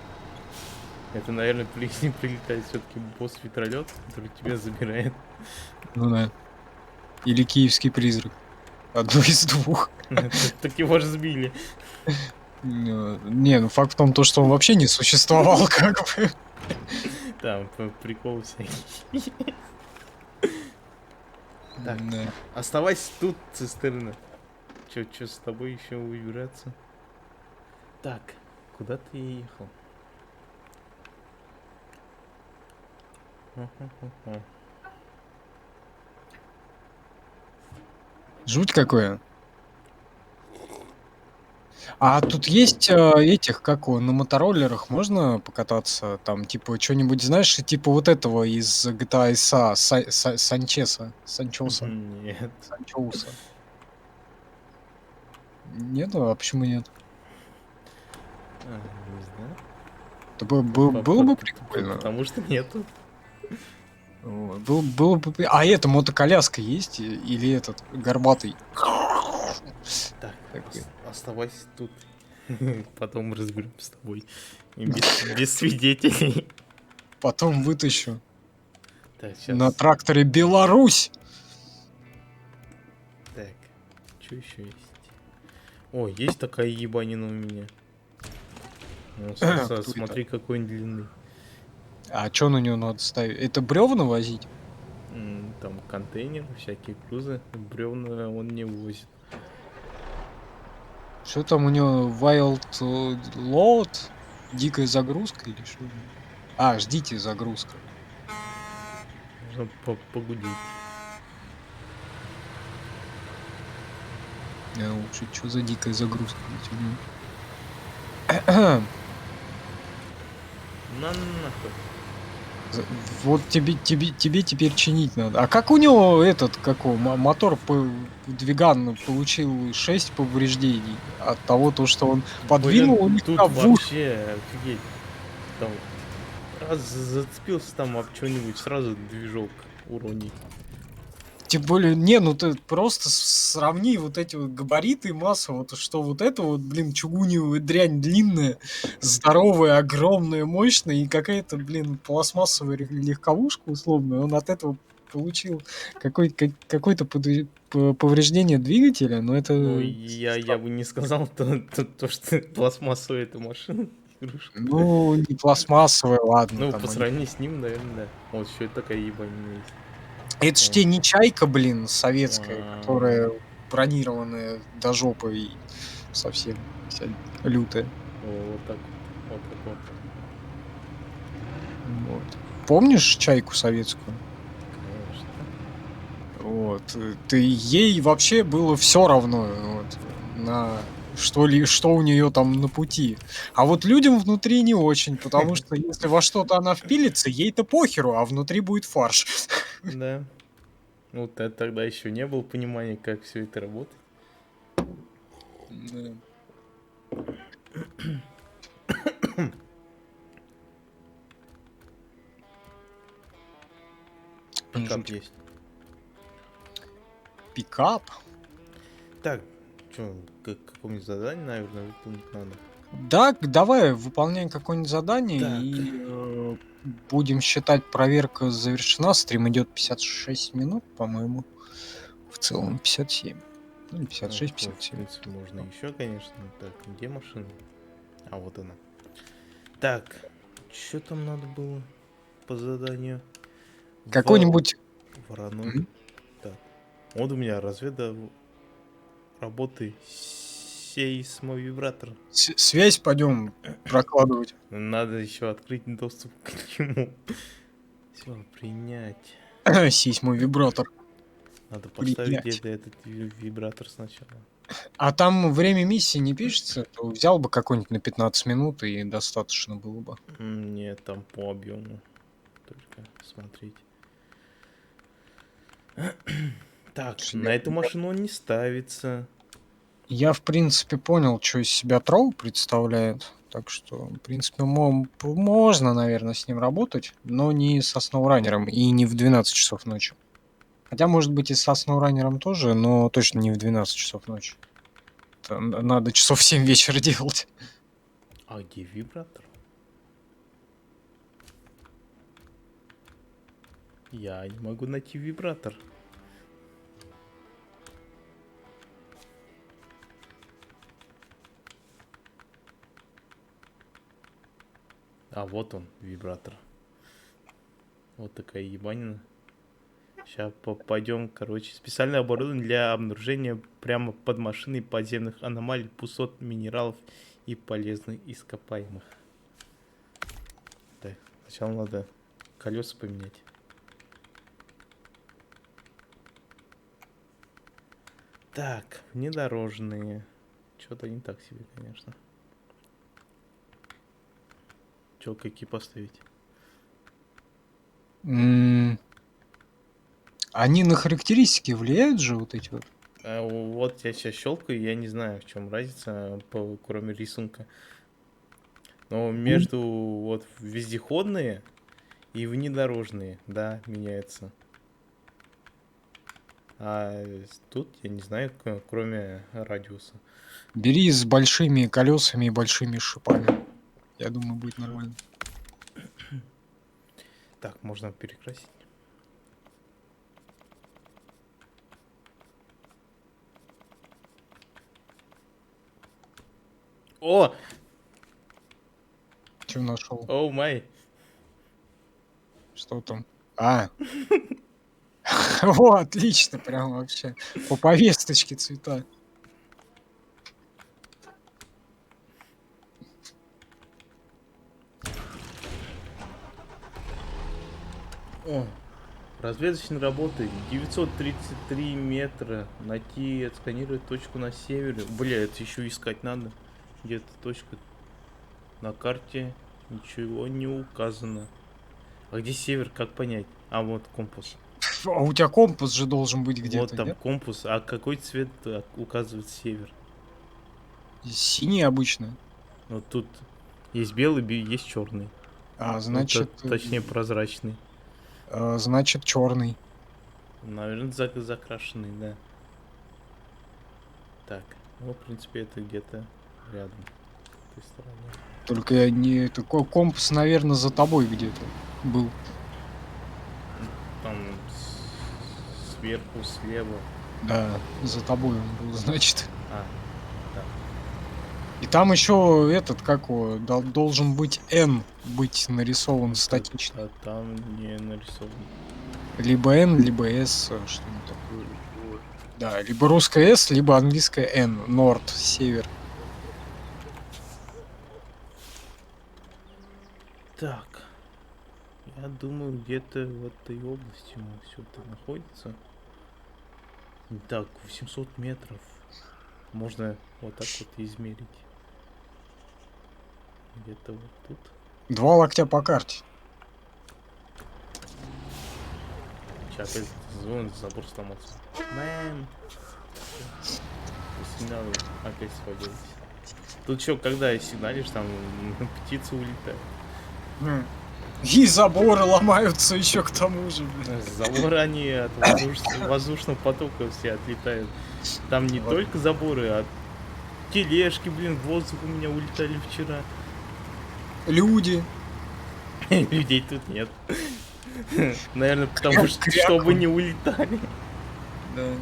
Это, наверное, прилетает все-таки босс-ветролет, который тебя забирает. Ну да. Или киевский призрак. Одно из двух. Так его же сбили. Не, ну факт в том, что он вообще не существовал, как бы. Там прикол всякий. Так, Да. оставайся тут, цистерна. Чё с тобой еще выбираться? Так, куда ты ехал? Хо-хо-хо-хо. Жуть какое. А тут есть этих, как на мотороллерах можно покататься? Там, типа, что-нибудь, знаешь, типа вот этого из GTA SA, Санчоса. Нет. Санчоуса. Нет? А почему нет? Не знаю. Это было бы прикольно. Потому что нету. Вот. Было бы... А это мотоколяска есть? Или этот горбатый? Так, Такой. оставайся тут. Потом разберем с тобой. И без свидетелей. Потом вытащу. Так, На сейчас. тракторе Беларусь. Так, что еще есть? О, есть такая ебанина у меня. Ну, Кто это? смотри, какой он длинный. А чё на него надо ставить? Это бревна возить? Там контейнеры, всякие грузы. Бревна он не возит. Что там у него? Wild Load? Дикая загрузка или что? А, ждите загрузка. Можно погудеть. Лучше, что за дикая загрузка ведь у него? На нахуй. Вот тебе теперь чинить надо. А как у него этот, мотор двиган получил 6 повреждений от того, что он подвинул Блин, у них тут в ух. вообще офигеть. Там раз зацепился там об что-нибудь, сразу движок уронить. Тем более, не, ну ты просто сравни вот эти вот габариты и массу, вот что вот это вот, блин, чугуневая дрянь длинная, здоровая, огромная, мощная, и какая-то, блин, пластмассовая легковушка условная, он от этого получил какое-то повреждение двигателя, но Ну, это я бы не сказал то, что пластмассовая эта машина. Игрушка. ну, не пластмассовая, ладно, Ну, по там они. сравнению с ним, наверное, да. Вот еще такая ебанина есть. Это ж О. тебе не чайка, блин, советская, А, которая бронированная до жопы и совсем вся лютая. вот так вот. Вот так вот. Вот. Помнишь чайку советскую? Конечно. Вот. Ты ей вообще было все равно, вот, на что у нее там на пути. А вот людям внутри не очень, потому что если во что-то она впилится, ей-то похеру, а внутри будет фарш. Да. Ну, тогда еще не было понимания, как все это работает. Да. Пикап Жуть. есть. Пикап? Так, что, какое-нибудь задание, наверное, выполнить надо. Да, давай выполняем какое-нибудь задание Так, и будем считать, проверка завершена. Стрим идет 56 минут, по-моему. В целом 57. Ну, или ну, 56, в 57. принципе, можно еще, конечно. Так, где машина? А, вот она. Так, что там надо было по заданию? Какой-нибудь... Вороной. Мгм. Так, вот у меня разведа работы сейсмовибратор. Связь пойдем прокладывать. Надо еще открыть доступ к нему. Все, принять. Сейсмовибратор. Надо поставить Принять. где-то этот вибратор сначала. А там время миссии не пишется, то взял бы какой-нибудь на 15 минут и достаточно было бы. Нет, там по объему. Только смотреть. Так, на эту машину он не ставится. Я, в принципе, понял, что из себя Тролл представляет. Так что, в принципе, можно, наверное, с ним работать, но не со сноураннером и не в 12 часов ночи. Хотя, может быть, и со сноураннером тоже, но точно не в 12 часов ночи. Это надо часов в 7 вечера делать. А где вибратор? Я не могу найти вибратор. А вот он, вибратор. Вот такая ебанина. Сейчас пойдем, короче. Специальное оборудование для обнаружения прямо под машиной подземных аномалий, пусот, минералов и полезных ископаемых. Так, сначала надо колеса поменять. Так, внедорожные. Что-то не так себе, конечно. Че, какие поставить? Они на характеристики влияют же, вот эти вот? Вот я сейчас щелкаю, я не знаю, в чем разница, кроме рисунка. Но Ну, между вот вездеходные и внедорожные, да, меняется. А тут я не знаю, кроме радиуса. бери с большими колесами и большими шипами. Я думаю, будет нормально. Так, можно перекрасить. О! Че нашел? Оу май. Что там? А. О, отлично, прям вообще. По повесточке цвета. О, разведочные работы. 933 метра. Найти, отсканировать точку на севере. Бля, это еще искать надо. Где-то точка на карте. Ничего не указано. А где север, как понять? А вот компас. А у тебя компас же должен быть Вот где-то, там нет? компас. А какой цвет указывает север? Синий обычно. Вот тут есть белый, есть черный. А, значит, Точнее прозрачный. значит черный. Наверное, закрашенный, да. Так, ну, в принципе, это где-то рядом. С той стороны. Только я не такой компас, наверное, за тобой где-то был. Там сверху, слева. Да, за тобой он был, значит. А, да. И там еще этот, как его, должен быть N быть нарисован Ну, статично. А там не нарисован. Либо N, либо S, что-нибудь такое. Да, либо русская S, либо английская N. Норд, север. Так. Я думаю, где-то в этой области все это находится. Так, 800 метров. Можно вот так вот измерить. Где-то вот тут. 2 локтя по карте. Сейчас опять звон, забор сломался. Мэм. Сигналы опять сводились. Тут что, когда сигналишь, там птицы улетают. И заборы ломаются еще к тому же, блин. Заборы они от воздушного потока все отлетают. Там не Вот. только заборы, а тележки, блин, в воздух у меня улетали вчера. Люди. Людей тут нет. Наверное, потому что, Крякнут. чтобы не улетали. Да.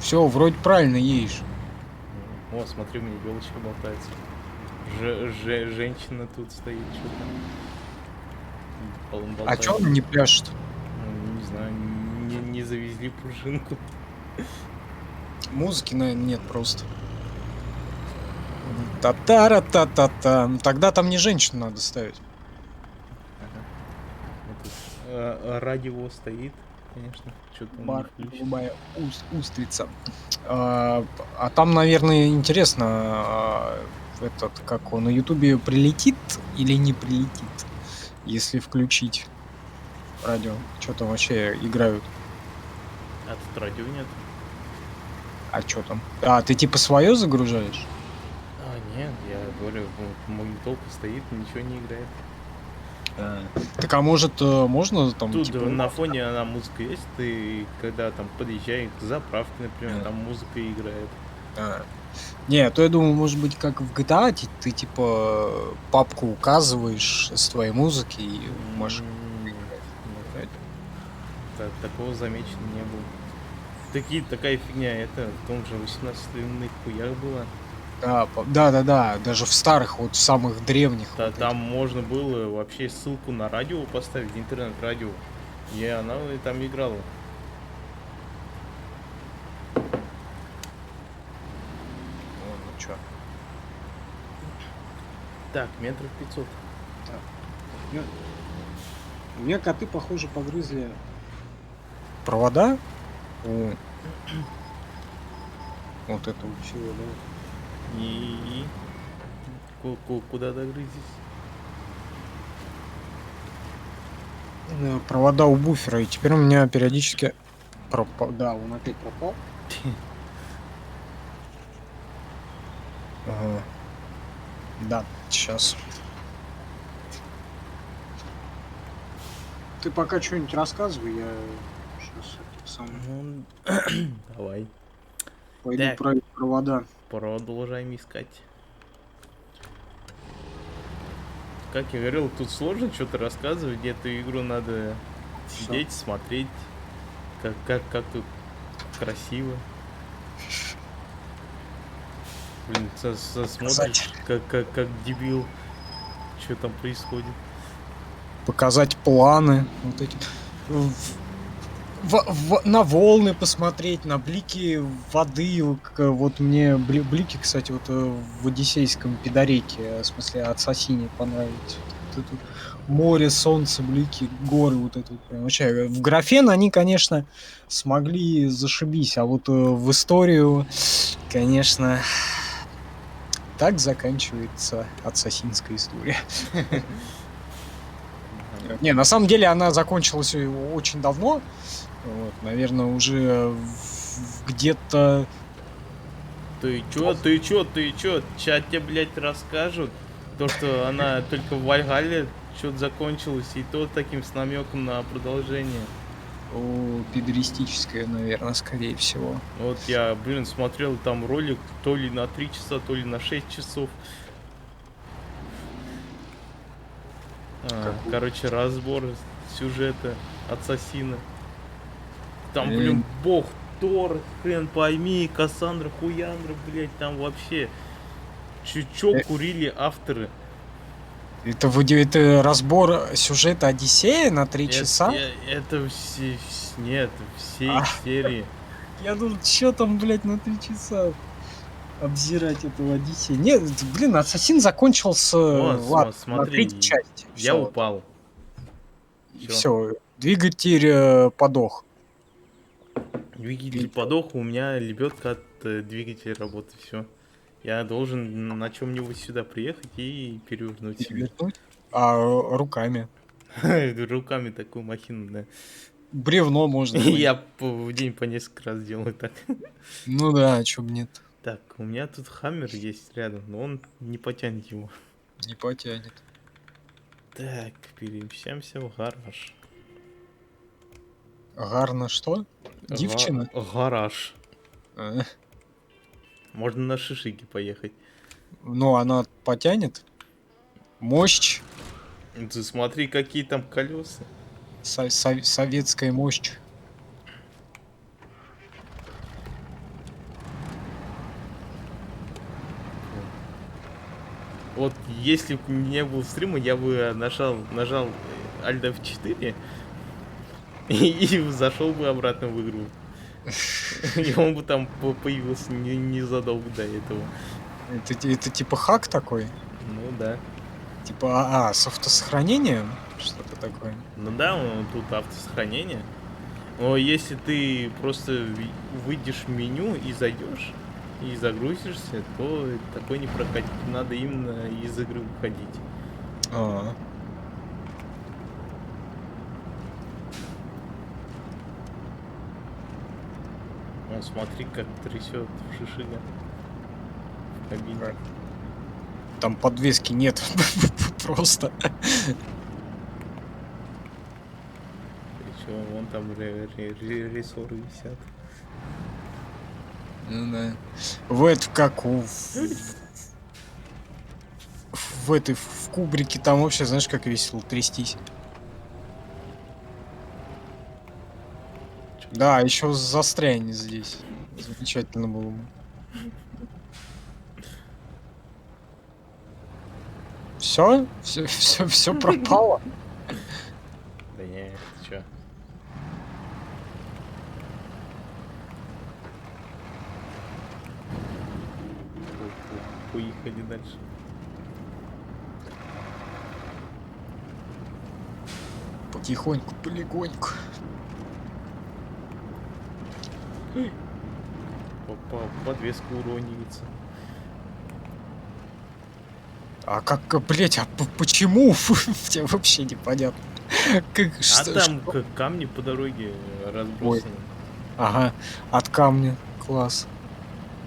Все, вроде правильно едешь. О, смотри, у меня елочка болтается. Женщина тут стоит, что-то. А чё он не пляшет? Не знаю, не завезли пружинку. Музыки, наверное, нет просто. Та-та-ра-та-та-та. Тогда там не женщину надо ставить. Вот тут, радио стоит, конечно. Что-то он Бар, не включен. голубая устрица. А там, наверное, интересно, этот, как он, на Ютубе прилетит или не прилетит, если включить радио. Что там вообще играют? А тут радио нет. А что там? А, ты типа свое загружаешь? А, нет, я говорю, вот магнитолка стоит, ничего не играет. Так а может можно там Тут типа, на фоне она музыка есть, ты когда там подъезжаешь к заправке, например, там музыка играет. Не, то я думаю, может быть, как в GTA, ты типа папку указываешь с твоей музыки и машина. Такого замечено не было. Такая фигня, это в том же 18-х хуях была. Да, даже в старых, вот в самых древних. Да, вот там можно было вообще ссылку на радио поставить, интернет-радио. И она там играла. Ну чё? Так, метров 500. У меня коты, похоже, погрызли провода. Вот это вот всего, да. И куда догрызись? Провода у буфера, и теперь у меня периодически пропал. Да, он опять пропал. Ага. Да, сейчас. Ты пока что-нибудь рассказывай, я сейчас сам Ну, давай. пойду Так. проверить провода. Продолжаем искать. Как я говорил, тут сложно что-то рассказывать, эту игру надо сидеть, смотреть, как тут красиво. Блин, смотришь, Показать. как дебил, что там происходит. Показать планы. Вот эти. На волны посмотреть, на блики воды. Вот мне блики, кстати, вот в Одиссейском Пидореке, в смысле от Сосини понравились. Вот это море, солнце, блики, горы, вот это вот прям вообще. В Графен они, конечно, смогли зашибись, а вот в историю, конечно, так заканчивается ассасинская история. Не, на самом деле она закончилась очень давно. Вот, наверное, уже где-то... Ты чё? Ща тебе, блядь, расскажут. То, что она только в Вальгалле что-то закончилась, и то таким с намеком на продолжение. Педеристическое, наверное, скорее всего. Вот я, блин, смотрел там ролик то ли на 3 часа, то ли на 6 часов. Какой? Короче, разбор сюжета Ассасина. Там, Блин. блин, бог Тор, хрен пойми, Кассандра, Хуяндра, блядь, там вообще чё курили авторы. Это разбор сюжета Одиссея на 3 часа? Это все, нет, все А. их серии. Я думал, что там, блядь, на 3 часа обзирать этого Одиссея. Нет, блин, Ассасин закончился, Вот, ладно, на смотри, 3-й части. я упал. Всё. Все, двигатель подох. Двигатель подох, у меня лебедка от двигателя работает, все. Я должен на чем-нибудь сюда приехать и перевернуть себе. Перевернуть? А руками? Руками такую махину, да. Бревно можно. Я в день по несколько раз делаю так. Ну да, чё б нет. Так, у меня тут хаммер есть рядом, но он не потянет его. Не потянет. Так, перемещаемся в гараж. Гарна что? Девчина? Гараж. А, Можно на шишиге поехать. Ну, она потянет. Мощь. Ты смотри, какие там колеса. Советская мощь. Вот если бы не было стрима, я бы нажал Alt F4 и зашел бы обратно в игру. И он бы там появился незадолго до этого. Это типа хак такой? Ну да. Типа, с автосохранением? Что-то такое. Ну да, тут автосохранение. Но если ты просто выйдешь в меню и зайдешь, и загрузишься, то такой не прокатит. Надо именно из игры выходить. А. Вон, смотри, как трясет шишига в кабине. Там подвески нет. Просто. Причем вон там рессоры висят. Ну да. В это как в этой в кубрике там вообще, знаешь, как весело трястись. Да, еще застрянь здесь. Замечательно было бы. Все пропало. Да не, ты чё? Поехали дальше. Потихоньку, полегоньку. Подвеска уронивается. А как, блять, почему? Тебе вообще непонятно. Там камни по дороге разбросаны. Ага, от камня. Класс.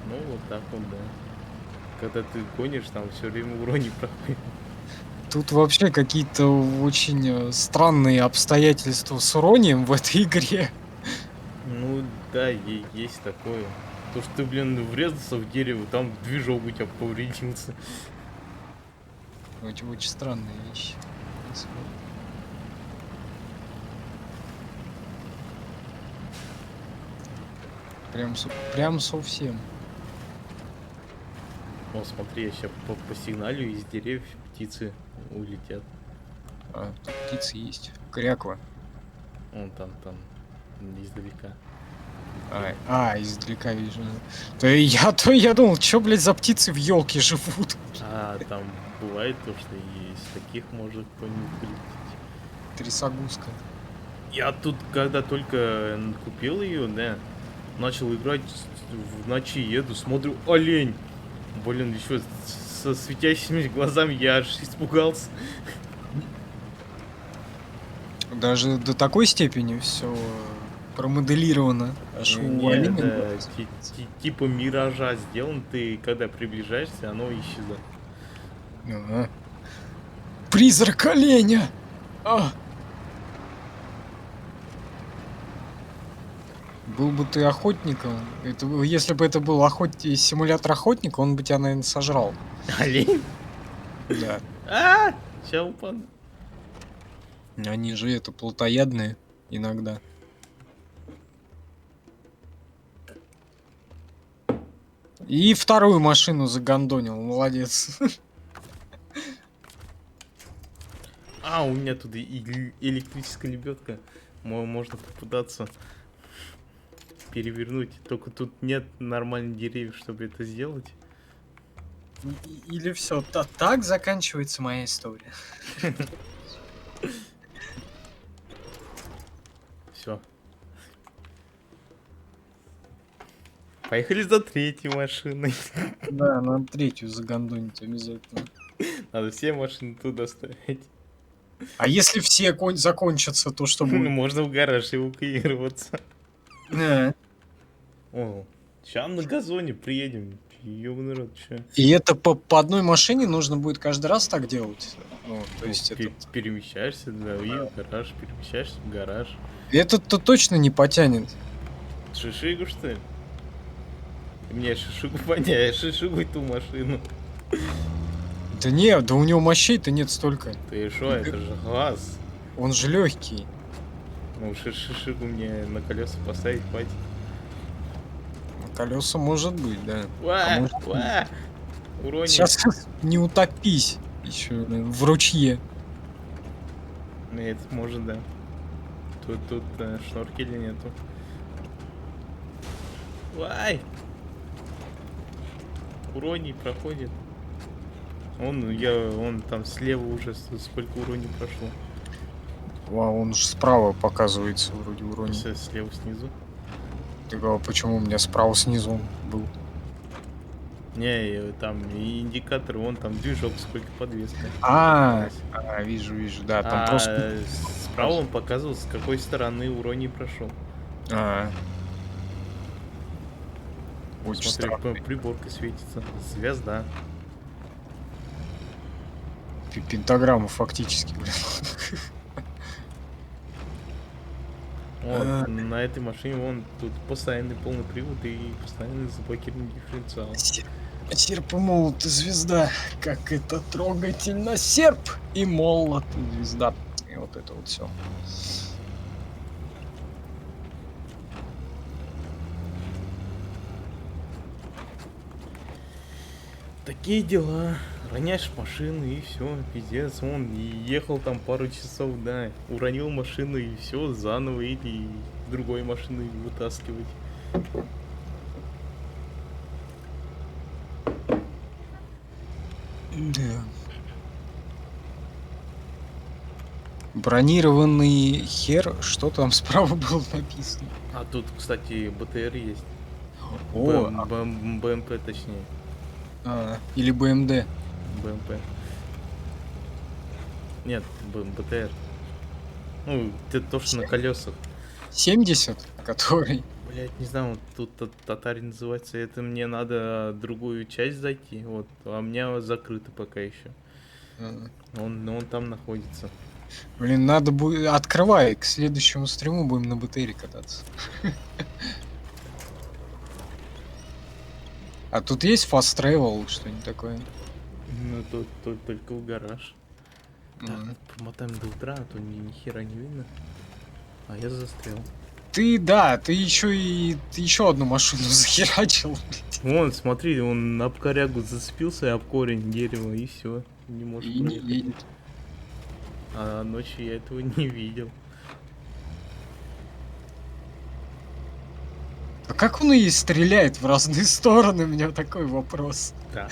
Ну, вот так вот, да. Когда ты гонишь, там все время урони проходит. Тут вообще какие-то очень странные обстоятельства с уронием в этой игре. Ну, да, есть такое. То, что ты, блин, врезался в дерево, там движок у тебя повредился. Очень странные вещи. Прям совсем. О, смотри, я сейчас по сигналю из деревьев птицы улетят. А, тут птицы есть. Кряква. Вон там, издалека. Издалека вижу. То я думал, что, блядь, за птицы в елке живут? А там бывает то, что из таких может кто-нибудь прилететь. Трясогузка. Я тут, когда только купил ее, да, начал играть в ночи, еду, смотрю, олень. Блин, еще со светящимися глазами я аж испугался. Даже до такой степени все промоделировано. Аж у Не, оленя да, глаз. типа миража сделан, ты когда приближаешься, оно исчезает. Ага. Призрак оленя! А! Был бы ты охотником, если бы это был симулятор охотника, он бы тебя, наверное, сожрал. Олень? Да. Сейчас упаду. Они же плотоядные иногда. И вторую машину загондонил, молодец. У меня тут электрическая лебедка. Можно попытаться перевернуть. Только тут нет нормальных деревьев, чтобы это сделать. Или все, так заканчивается моя история. Все. Поехали за третьей машиной. Да, надо третью загондонить обязательно. Надо все машины туда ставить. А если все закончатся, то что будет? Можно в гараж эвакуироваться. О, сейчас на газоне приедем. Ёбаный рот, чё? И это по одной машине нужно будет каждый раз так делать? Ну, то есть Перемещаешься, да, и в гараж, перемещаешься в гараж. Этот-то точно не потянет. Шишигу, что ли? Мне шишигу понять, шишигу ту машину. Да не, да у него мощей-то нет столько. Ты шо, это же газ. Он же легкий. Ну, шишигу мне на колеса поставить хватит. Колеса может быть, да. Уронит. Сейчас не утопись еще в ручье. Нет, может, да. Тут шнуркеля нету. Уроний проходит. Он там слева уже сколько уроний прошло. Он же справа показывается вроде уроний. Слева снизу. Так, а почему у меня справа снизу он был? Не, там и индикатор, вон там движок, сколько подвеска. Вижу, да, там просто... Справа он показывал, с какой стороны уроний прошел. Очень Смотри, странно. приборка светится. Звезда. Пентаграмма фактически, блин. Вот, на этой машине вон тут постоянный полный привод и постоянный заблокированный дифференциал. Серп и молот и звезда. Как это трогательно. Серп и молот и звезда. И вот это вот все. Такие дела. Роняешь машину и все, пиздец. Он ехал там пару часов, да. Уронил машину и все, заново или другой машины вытаскивать. Да. Бронированный хер, что там справа было написано? А тут, кстати, БТР есть. О, БМП точнее. или БМД. БМП. Нет, БТР. Ну, это то, что на колесах. 70, который. Блять, не знаю, вот тут татарь называется. Это мне надо другую часть зайти. Вот, а у меня закрыто пока еще. Он там находится. Блин, надо будет... Открывай, к следующему стриму будем на БТРе кататься. А тут есть fast travel, что-нибудь такое? Ну, тут только в гараж. Так, промотаем до утра, а то ни хера не видно. А я застрял. Ты еще одну машину захерачил, блядь. Вон, смотри, он об корягу зацепился, об корень дерева, и все. Не может И не проехать. едет. А ночью я этого не видел. А как он и стреляет в разные стороны? У меня такой вопрос. Да.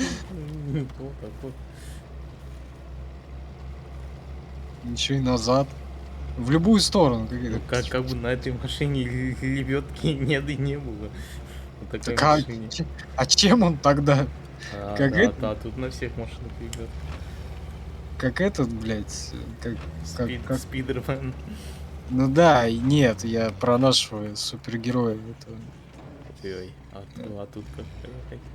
Вот так вот. Ничего и назад. В любую сторону. Ну, Какие-то... как бы на этой машине лебедки нет и не было. На такой Так, машине. а чем он тогда? А, Как да, это? да, тут на всех машинах лебедки. Как этот, блядь, как... Спидермен. Ну да, и нет, я про нашего супергероя этого. Ой, а тут как проехать?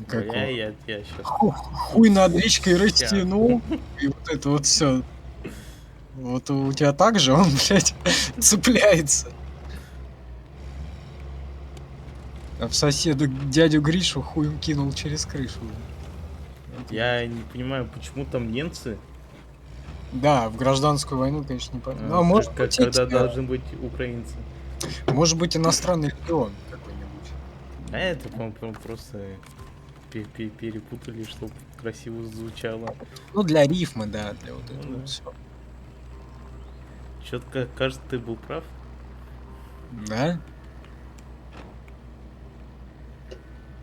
Как Бля, его? я сейчас. Хуй над речкой Ща. растянул, и вот это вот все. Вот у тебя так же он, блядь, цепляется. А в соседу дядю Гришу хуем кинул через крышу. Вот. Я не понимаю, почему там немцы, Да, в гражданскую войну, конечно, не понятно. Ну, а может быть, когда эти, должны быть украинцы. может быть, иностранный легион какой-нибудь. А это, по-моему, просто перепутали, чтобы красиво звучало. Ну, для рифмы, да, для вот Ну этого да. всё. Что-то, кажется, ты был прав. Да?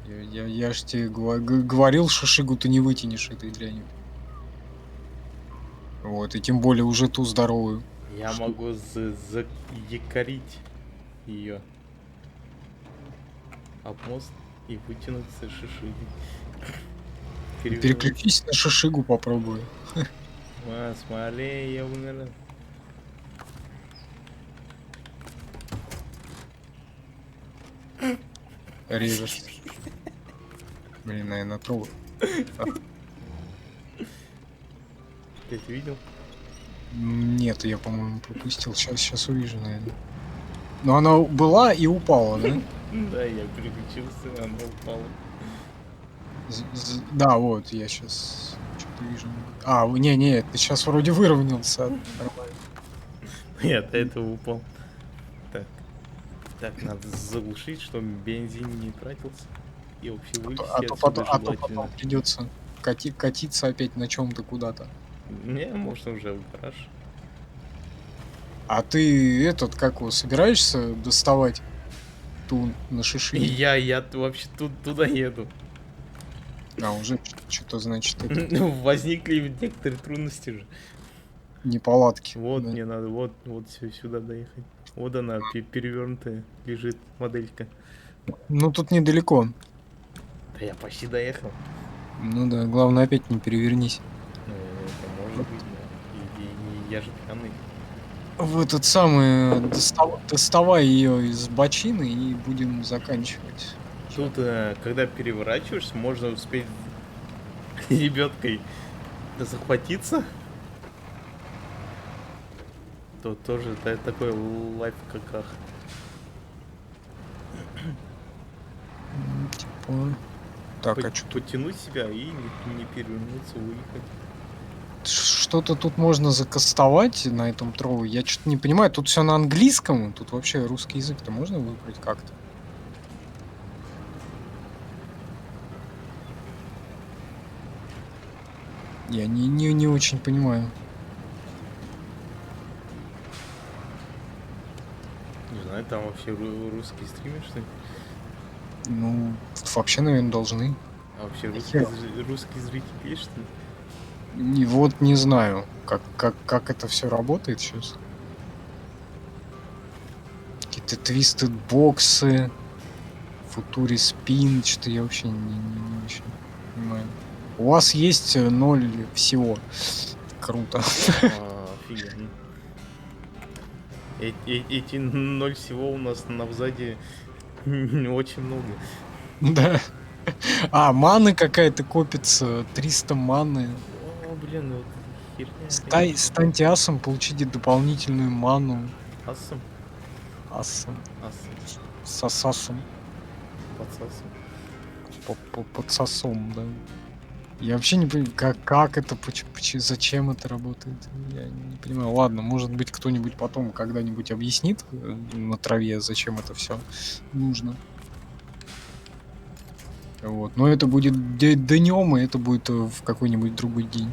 Я ж тебе говорил, шишигу ты не вытянешь этой дрянью. Вот, и тем более уже ту здоровую. Я могу заякорить ее об мост и вытянуть со шишиги. Переключись на шишигу, попробуй. Смотри, я умер. Режешь. Блин, наверное, трогай. Ты это видел? Нет, я, по-моему, пропустил. Сейчас увижу, наверное. Но она была и упала, да? Да, я переключился, она упала. Да, вот, я сейчас что-то вижу. А, не, ты сейчас вроде выровнялся. Нормально. Я до этого упал. Так. Так, надо заглушить, чтобы бензин не тратился. И вообще вылезти отсюда А то желательно. потом придется катиться опять на чем-то куда-то. Не, можно уже в гараж. А ты этот, как его, собираешься доставать ту на шишиге? Я вообще туда еду. А, уже что-то, значит, это, Возникли некоторые трудности же. неполадки. Вот Да. мне надо, вот сюда доехать. Вот она, перевернутая, лежит моделька. Ну, тут недалеко. Да я почти доехал. Ну да, главное опять не перевернись. Это может быть, да. И я же пьяный. В этот самый доставай ее из бочины и будем заканчивать. Тут, когда переворачиваешься, можно успеть лебедкой захватиться. То тоже такой лайфхак. Типа. Так, а что? Потянуть себя и не перевернуться, выехать. Что-то тут можно закастовать на этом тролле. Я что-то не понимаю. Тут все на английском. Тут вообще русский язык-то можно выбрать как-то? Я не очень понимаю. Не знаю, там вообще русские стример, что ли? Ну, вообще, наверное, должны. А вообще Хер. русский зритель есть, что ли? И вот не знаю, как это все работает сейчас. Какие-то твистед боксы, футури спин, что я вообще не очень понимаю. У вас есть 0 всего. Круто. Офигенно. Эти 0 всего у нас на взаде очень много. Да. А, маны какая-то копится, 300 маны. О, блин, вот херня. Станьте асом, получите дополнительную ману. Асом? Асом. Асом. С асасом. Подсасом. Под сосом, да. Я вообще не понимаю, как это, зачем это работает. Я не понимаю. Ладно, может быть, кто-нибудь потом когда-нибудь объяснит на траве, зачем это все нужно. Вот. Но это будет днем, и это будет в какой-нибудь другой день.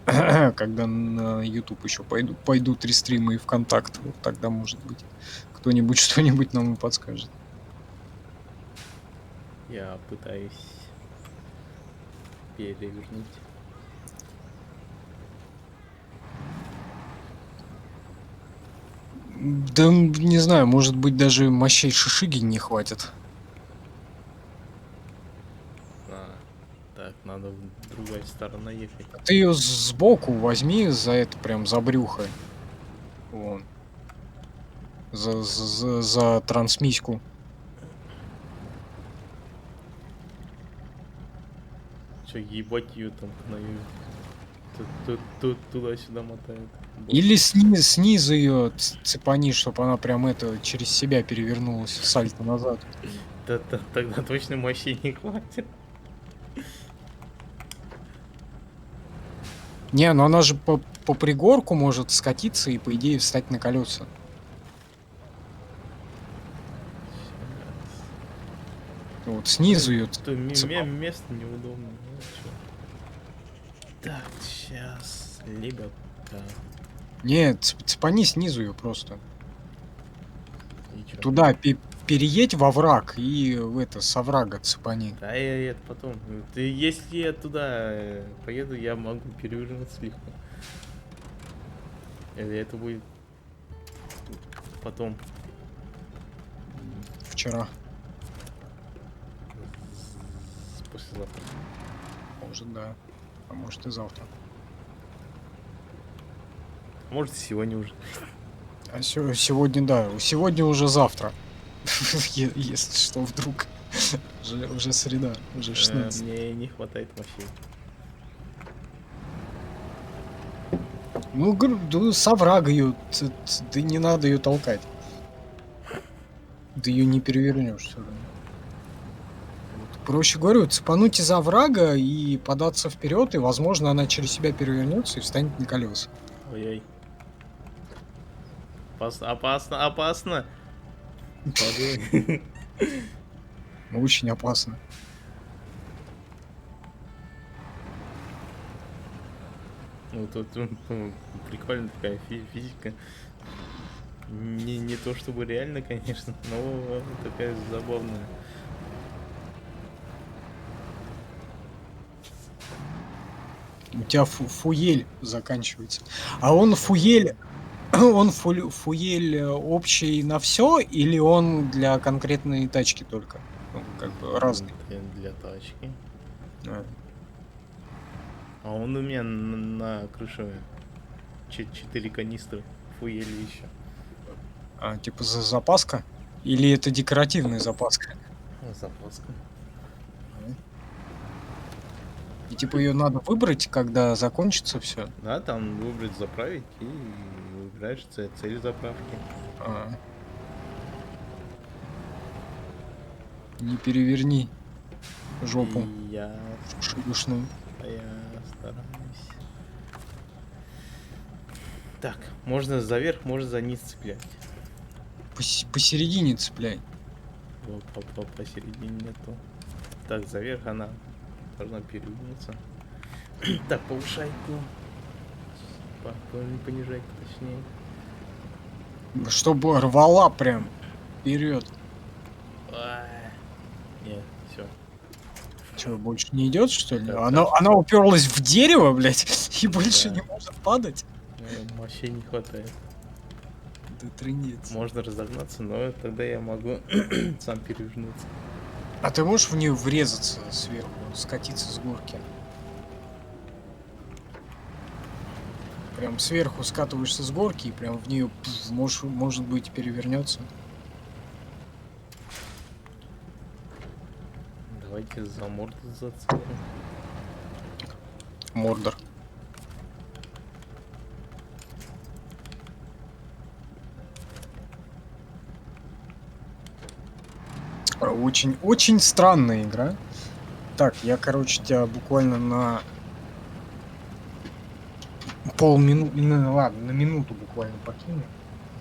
Когда на YouTube еще пойдут рестримы и ВКонтакт, вот тогда, может быть, кто-нибудь что-нибудь нам и подскажет. Я пытаюсь перевернуть. Да не знаю, может быть, даже мощей Шишиги не хватит. Так, надо в другая сторона ехать. Ты ее сбоку возьми за это, прям за брюхо. Вон. За трансмиську. Че, ебать ее там на её туда-сюда мотает. Или снизу ее цепани, чтобы она прям это через себя перевернулась, сальто назад. Тогда точно мощей не хватит. Не, ну она же по пригорку может скатиться и, по идее, встать на колеса. Вот снизу ее. Место неудобно. Ну, чё. Так, сейчас, ребята. Нет, цепани снизу ее просто. И чё? Туда переедь во враг и в это, с оврага цепани. Да, я это потом. Если я туда поеду, я могу перевернуться легко. Или это будет потом. Вчера. Послезавтра. Может, да. А может и завтра. Может, сегодня уже. А сегодня, да. Сегодня уже завтра. Если что, вдруг. Уже среда, уже 16. Мне не хватает мощей. Ну, говорю, да с оврага ее. Да не надо ее толкать. Ты ее не перевернешь все равно. Вот. Проще говорю, цепануть из оврага и податься вперед, и, возможно, она через себя перевернется и встанет на колеса. Ой-ой. Опасно, опасно. Очень опасно. Ну, тут прикольная такая физика. Не то чтобы реально, конечно, но такая забавная. У тебя фуель заканчивается. А он фуель, он фуель общий на все или он для конкретной тачки только? Ну, как бы разный. Для тачки. А. А он у меня на крыше 4 канистры фуели еще. А, типа запаска? Или это декоративная запаска? Запаска. И типа ее надо выбрать, когда закончится все. Да, там выбрать заправить и выбираешь цель заправки. Не переверни жопу И я шелюшную. стараюсь. Так, можно за верх, можно за низ цеплять. Посередине цепляй. Вот, посередине нету. Так, за верх она должна перевернуться. Так, повышайку. Понижайку, точнее. Чтобы рвала прям вперед. Нет, все. Че, больше не идет, что ли? Да, Она уперлась в дерево, блядь, и больше Да. не может падать. Вообще не хватает. Да трындец. Можно разогнаться, но тогда я могу сам перевернуться. А ты можешь в нее врезаться сверху, скатиться с горки? Прям сверху скатываешься с горки и прям в нее, может быть, перевернется. Давайте за морду зацепим. Мордор. Очень странная игра. Так, я, короче, тебя буквально на полминуты, ладно, на минуту буквально покину.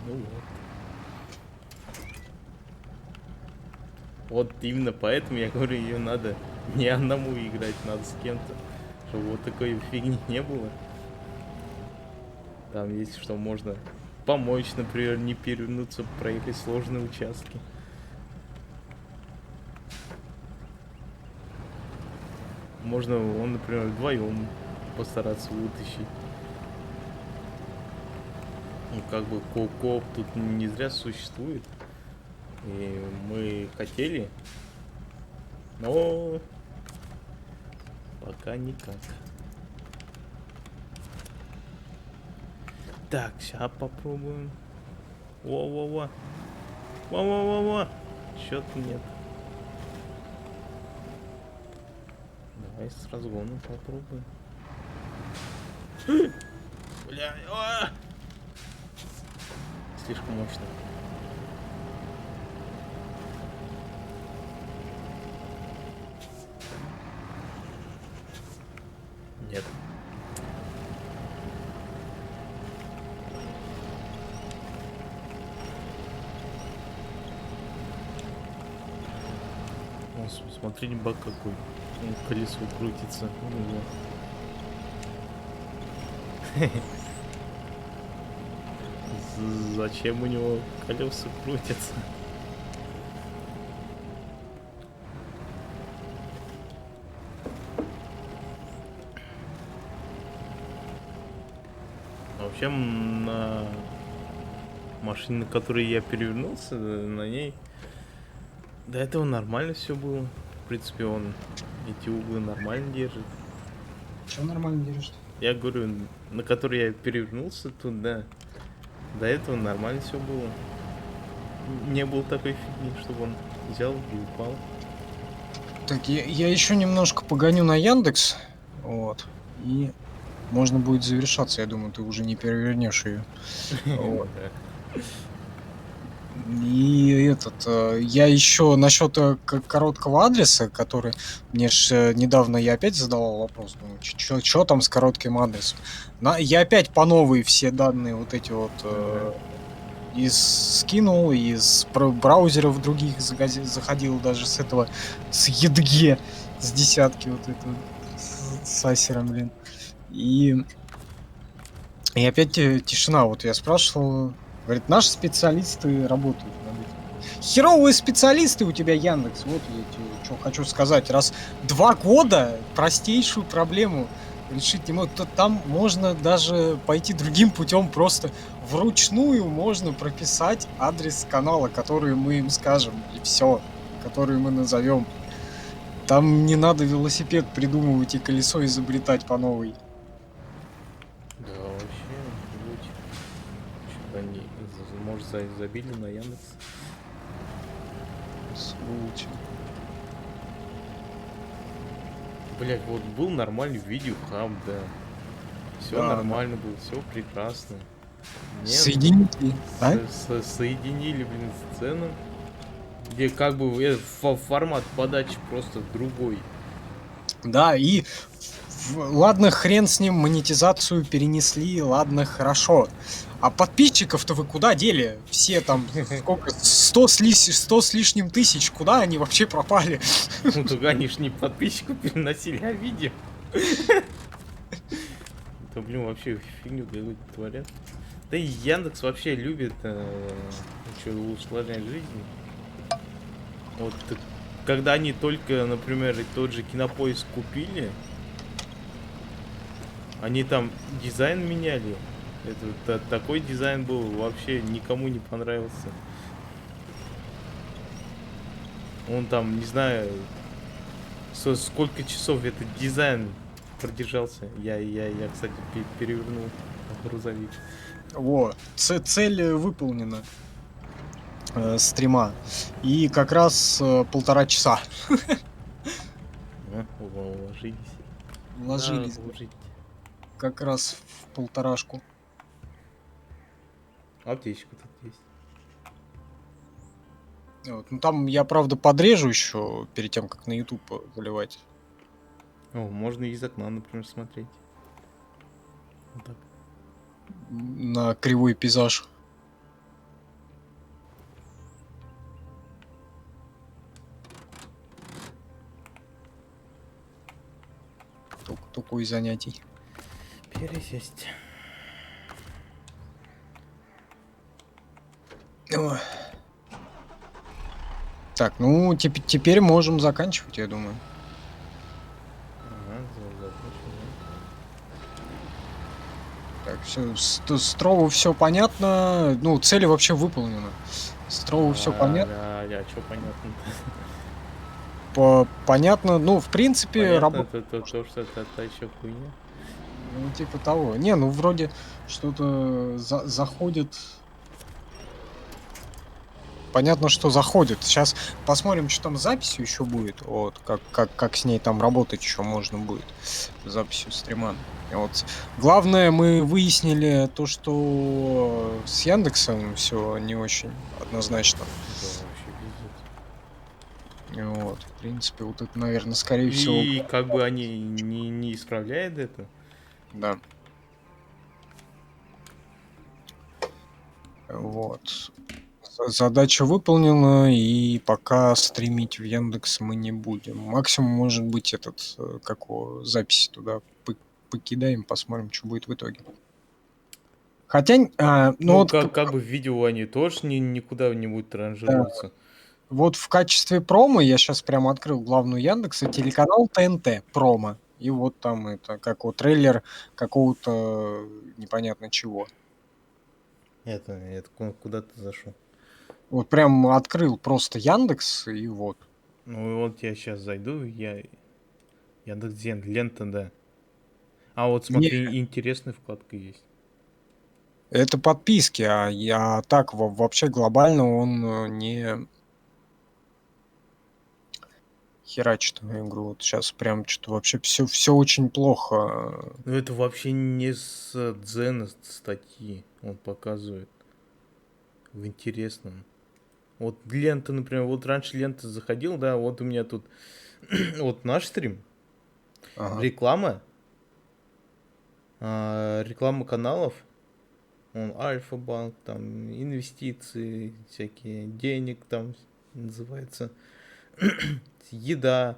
Ну вот. Вот именно поэтому я говорю, ее надо не одному играть, надо с кем-то. Чтобы вот такой фигни не было. Там есть, что можно помочь, например, не перевернуться, проехать сложные участки. Можно, он, например, вдвоем постараться вытащить. Ну, как бы кооп тут не зря существует. И мы хотели, но пока никак. Так, сейчас попробуем. Во-во-во. Во-во-во-во. Чё-то нет. Давай с разгоном попробуем. Бля, слишком мощно. Нет. О, смотрите, бак какой. Колесо крутится. Зачем у него колеса крутятся? Вообще, на машине, на которой я перевернулся, на ней до этого нормально все было. В принципе, он эти углы нормально держит. Че нормально держит? Я говорю, на которой я перевернулся тут, да. До этого нормально все было. Не было такой фигни, чтобы он взял и упал. Так, я еще немножко погоню на Яндекс. Вот. И можно будет завершаться, я думаю, ты уже не перевернешь ее. Вот. И я еще насчет короткого адреса, который мне недавно я опять задавал вопрос, думаю, что там с коротким адресом. Я опять по новой все данные вот эти вот скинул, из браузеров других заходил, даже с этого, с EDG, с десятки вот этого, с асером, блин. И опять тишина. Вот я спрашивал, говорит, наши специалисты работают над этим. Херовые специалисты у тебя, Яндекс. Вот я тебе что хочу сказать. Раз 2 года простейшую проблему решить не могут, то там можно даже пойти другим путем. Просто вручную можно прописать адрес канала, который мы им скажем, и все, который мы назовем. Там не надо велосипед придумывать и колесо изобретать по новой. Да, вообще, жуть. Что-то они, может, забили на Яндекс. Сволочи. Блять, вот был нормальный видеохаб, да. Все Да, нормально было, все прекрасно. Нет, Соедините, а? соединили, блин, сцену, где как бы формат подачи просто другой. Да, и ладно, хрен с ним, монетизацию перенесли, ладно, хорошо. А подписчиков-то вы куда дели? Все там, сколько, 100 с лишним тысяч, куда они вообще пропали? Ну, только они ж не подписчиков переносили, а видео. Да, блин, вообще фигню какую-то творят. Да и Яндекс вообще любит усложнять жизнь. Вот когда они только, например, тот же Кинопоиск купили, они там дизайн меняли. Такой дизайн был, вообще никому не понравился. Он там, не знаю, сколько часов этот дизайн продержался. Я кстати, перевернул грузовик. Во, цель выполнена. Стрима. И как раз 1,5 часа. Уложились. Ложились. Как раз в 1,5. Аптечка тут есть. Вот. Ну там я, правда, подрежу еще перед тем, как на YouTube заливать. О, можно из окна, например, смотреть. Вот так. На кривой пейзаж. такое занятий. Пересесть. Ой. Так, ну теперь можем заканчивать, я думаю. Ага, закончил, Так, все, Строву все понятно. Ну, цели вообще выполнены. Строву все понятно. что понятно? Понятно. Ну, в принципе, Понятно, работа. то, что это еще хуйня. Ну, типа того. Не, ну вроде что-то заходит. Понятно, что заходит. Сейчас посмотрим, что там с записью еще будет. Вот, как с ней там работать еще можно будет. С записью стрима. Вот. Главное, мы выяснили то, что с Яндексом все не очень однозначно. Да, вообще пиздец. Вот, в принципе, вот это, наверное, скорее всего, И как бы они не исправляют это. да. Вот. Задача выполнена, и пока стримить в Яндекс мы не будем. Максимум, может быть, записи туда покидаем, посмотрим, что будет в итоге. Хотя, ну Ну, вот, как бы в видео они тоже никуда не будут транжироваться. вот в качестве промо я сейчас прямо открыл главную Яндекса, телеканал ТНТ, промо. И вот там это, как вот трейлер какого-то непонятно чего. Это куда ты зашел? Вот прям открыл просто Яндекс, и вот. Ну, вот я сейчас зайду, Яндекс.Дзен, лента, да. А вот Не, смотри, интересная вкладка есть. это подписки, а я так вообще глобально он не херачит мою игру. Вот сейчас прям что-то вообще все очень плохо. Ну, это вообще не с Дзена статьи он показывает. В интересном. Вот лента, например, вот раньше лента заходил, да, вот у меня тут вот наш стрим, Ага. реклама, реклама каналов, он Альфа-банк, там, инвестиции, всякие, денег там называется, еда.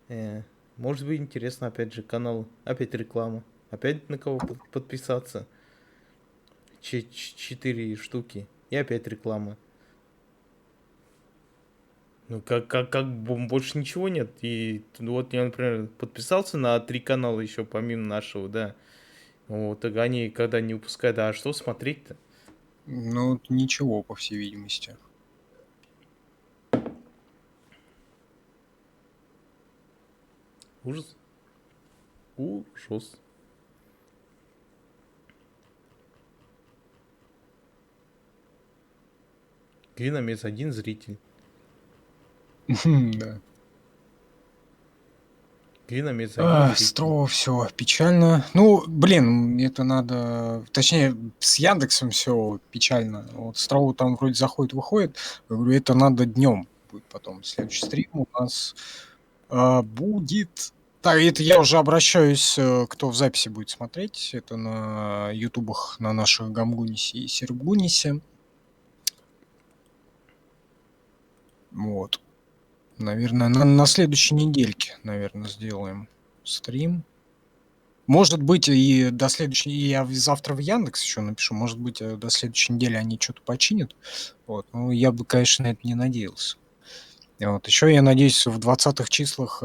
Э, Может быть интересно, опять же, канал, опять реклама, опять на кого подписаться. 4 штуки. И опять реклама. Ну, больше ничего нет. И вот я, например, подписался на 3 канала еще помимо нашего, да. Вот, так они когда не выпускают, а что смотреть-то? Ну, ничего, по всей видимости. Ужас. Ужас. Глиномес один зритель. Да. Глиномес один зритель. Строго все печально. Ну, блин, это надо... Точнее, с Яндексом все печально. Вот Строу там вроде заходит, выходит. Я говорю, это надо днем будет потом. Следующий стрим у нас будет... Так, это я уже обращаюсь, кто в записи будет смотреть. Это на ютубах, на наших Гамгунисе и Сербгунисе. Вот. Наверное, на следующей недельке, наверное, сделаем стрим. Может быть, и до следующей... И я завтра в Яндекс еще напишу. Может быть, до следующей недели они что-то починят. Вот. Ну, я бы, конечно, на это не надеялся. Вот. Еще я надеюсь в 20-х числах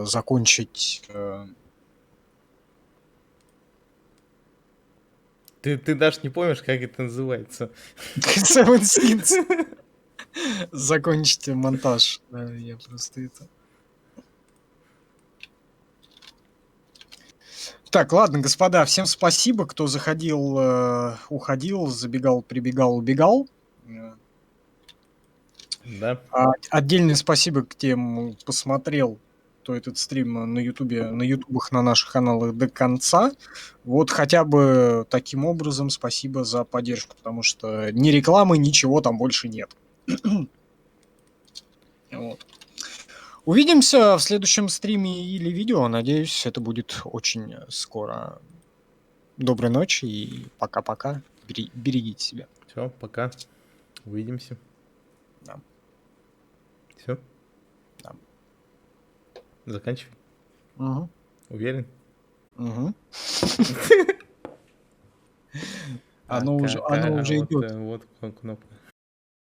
закончить... Ты даже не помнишь, как это называется. Seven Sins. Закончить монтаж. Да, я просто это... Так, ладно, господа, всем спасибо, кто заходил, уходил, забегал, прибегал, убегал. Да. Отдельное спасибо к тем, кто посмотрел, кто этот стрим на Ютубе, на Ютубах, на наших каналах до конца. Вот хотя бы таким образом спасибо за поддержку, потому что ни рекламы, ничего там больше нет. Вот. Увидимся в следующем стриме или видео. Надеюсь, это будет очень скоро. Доброй ночи и пока-пока. Берегите себя. Все, пока. Увидимся. Да. Все. Да. Заканчивай. Мгм. Уверен? Мгм. А Оно уже какая идет. вот кнопка.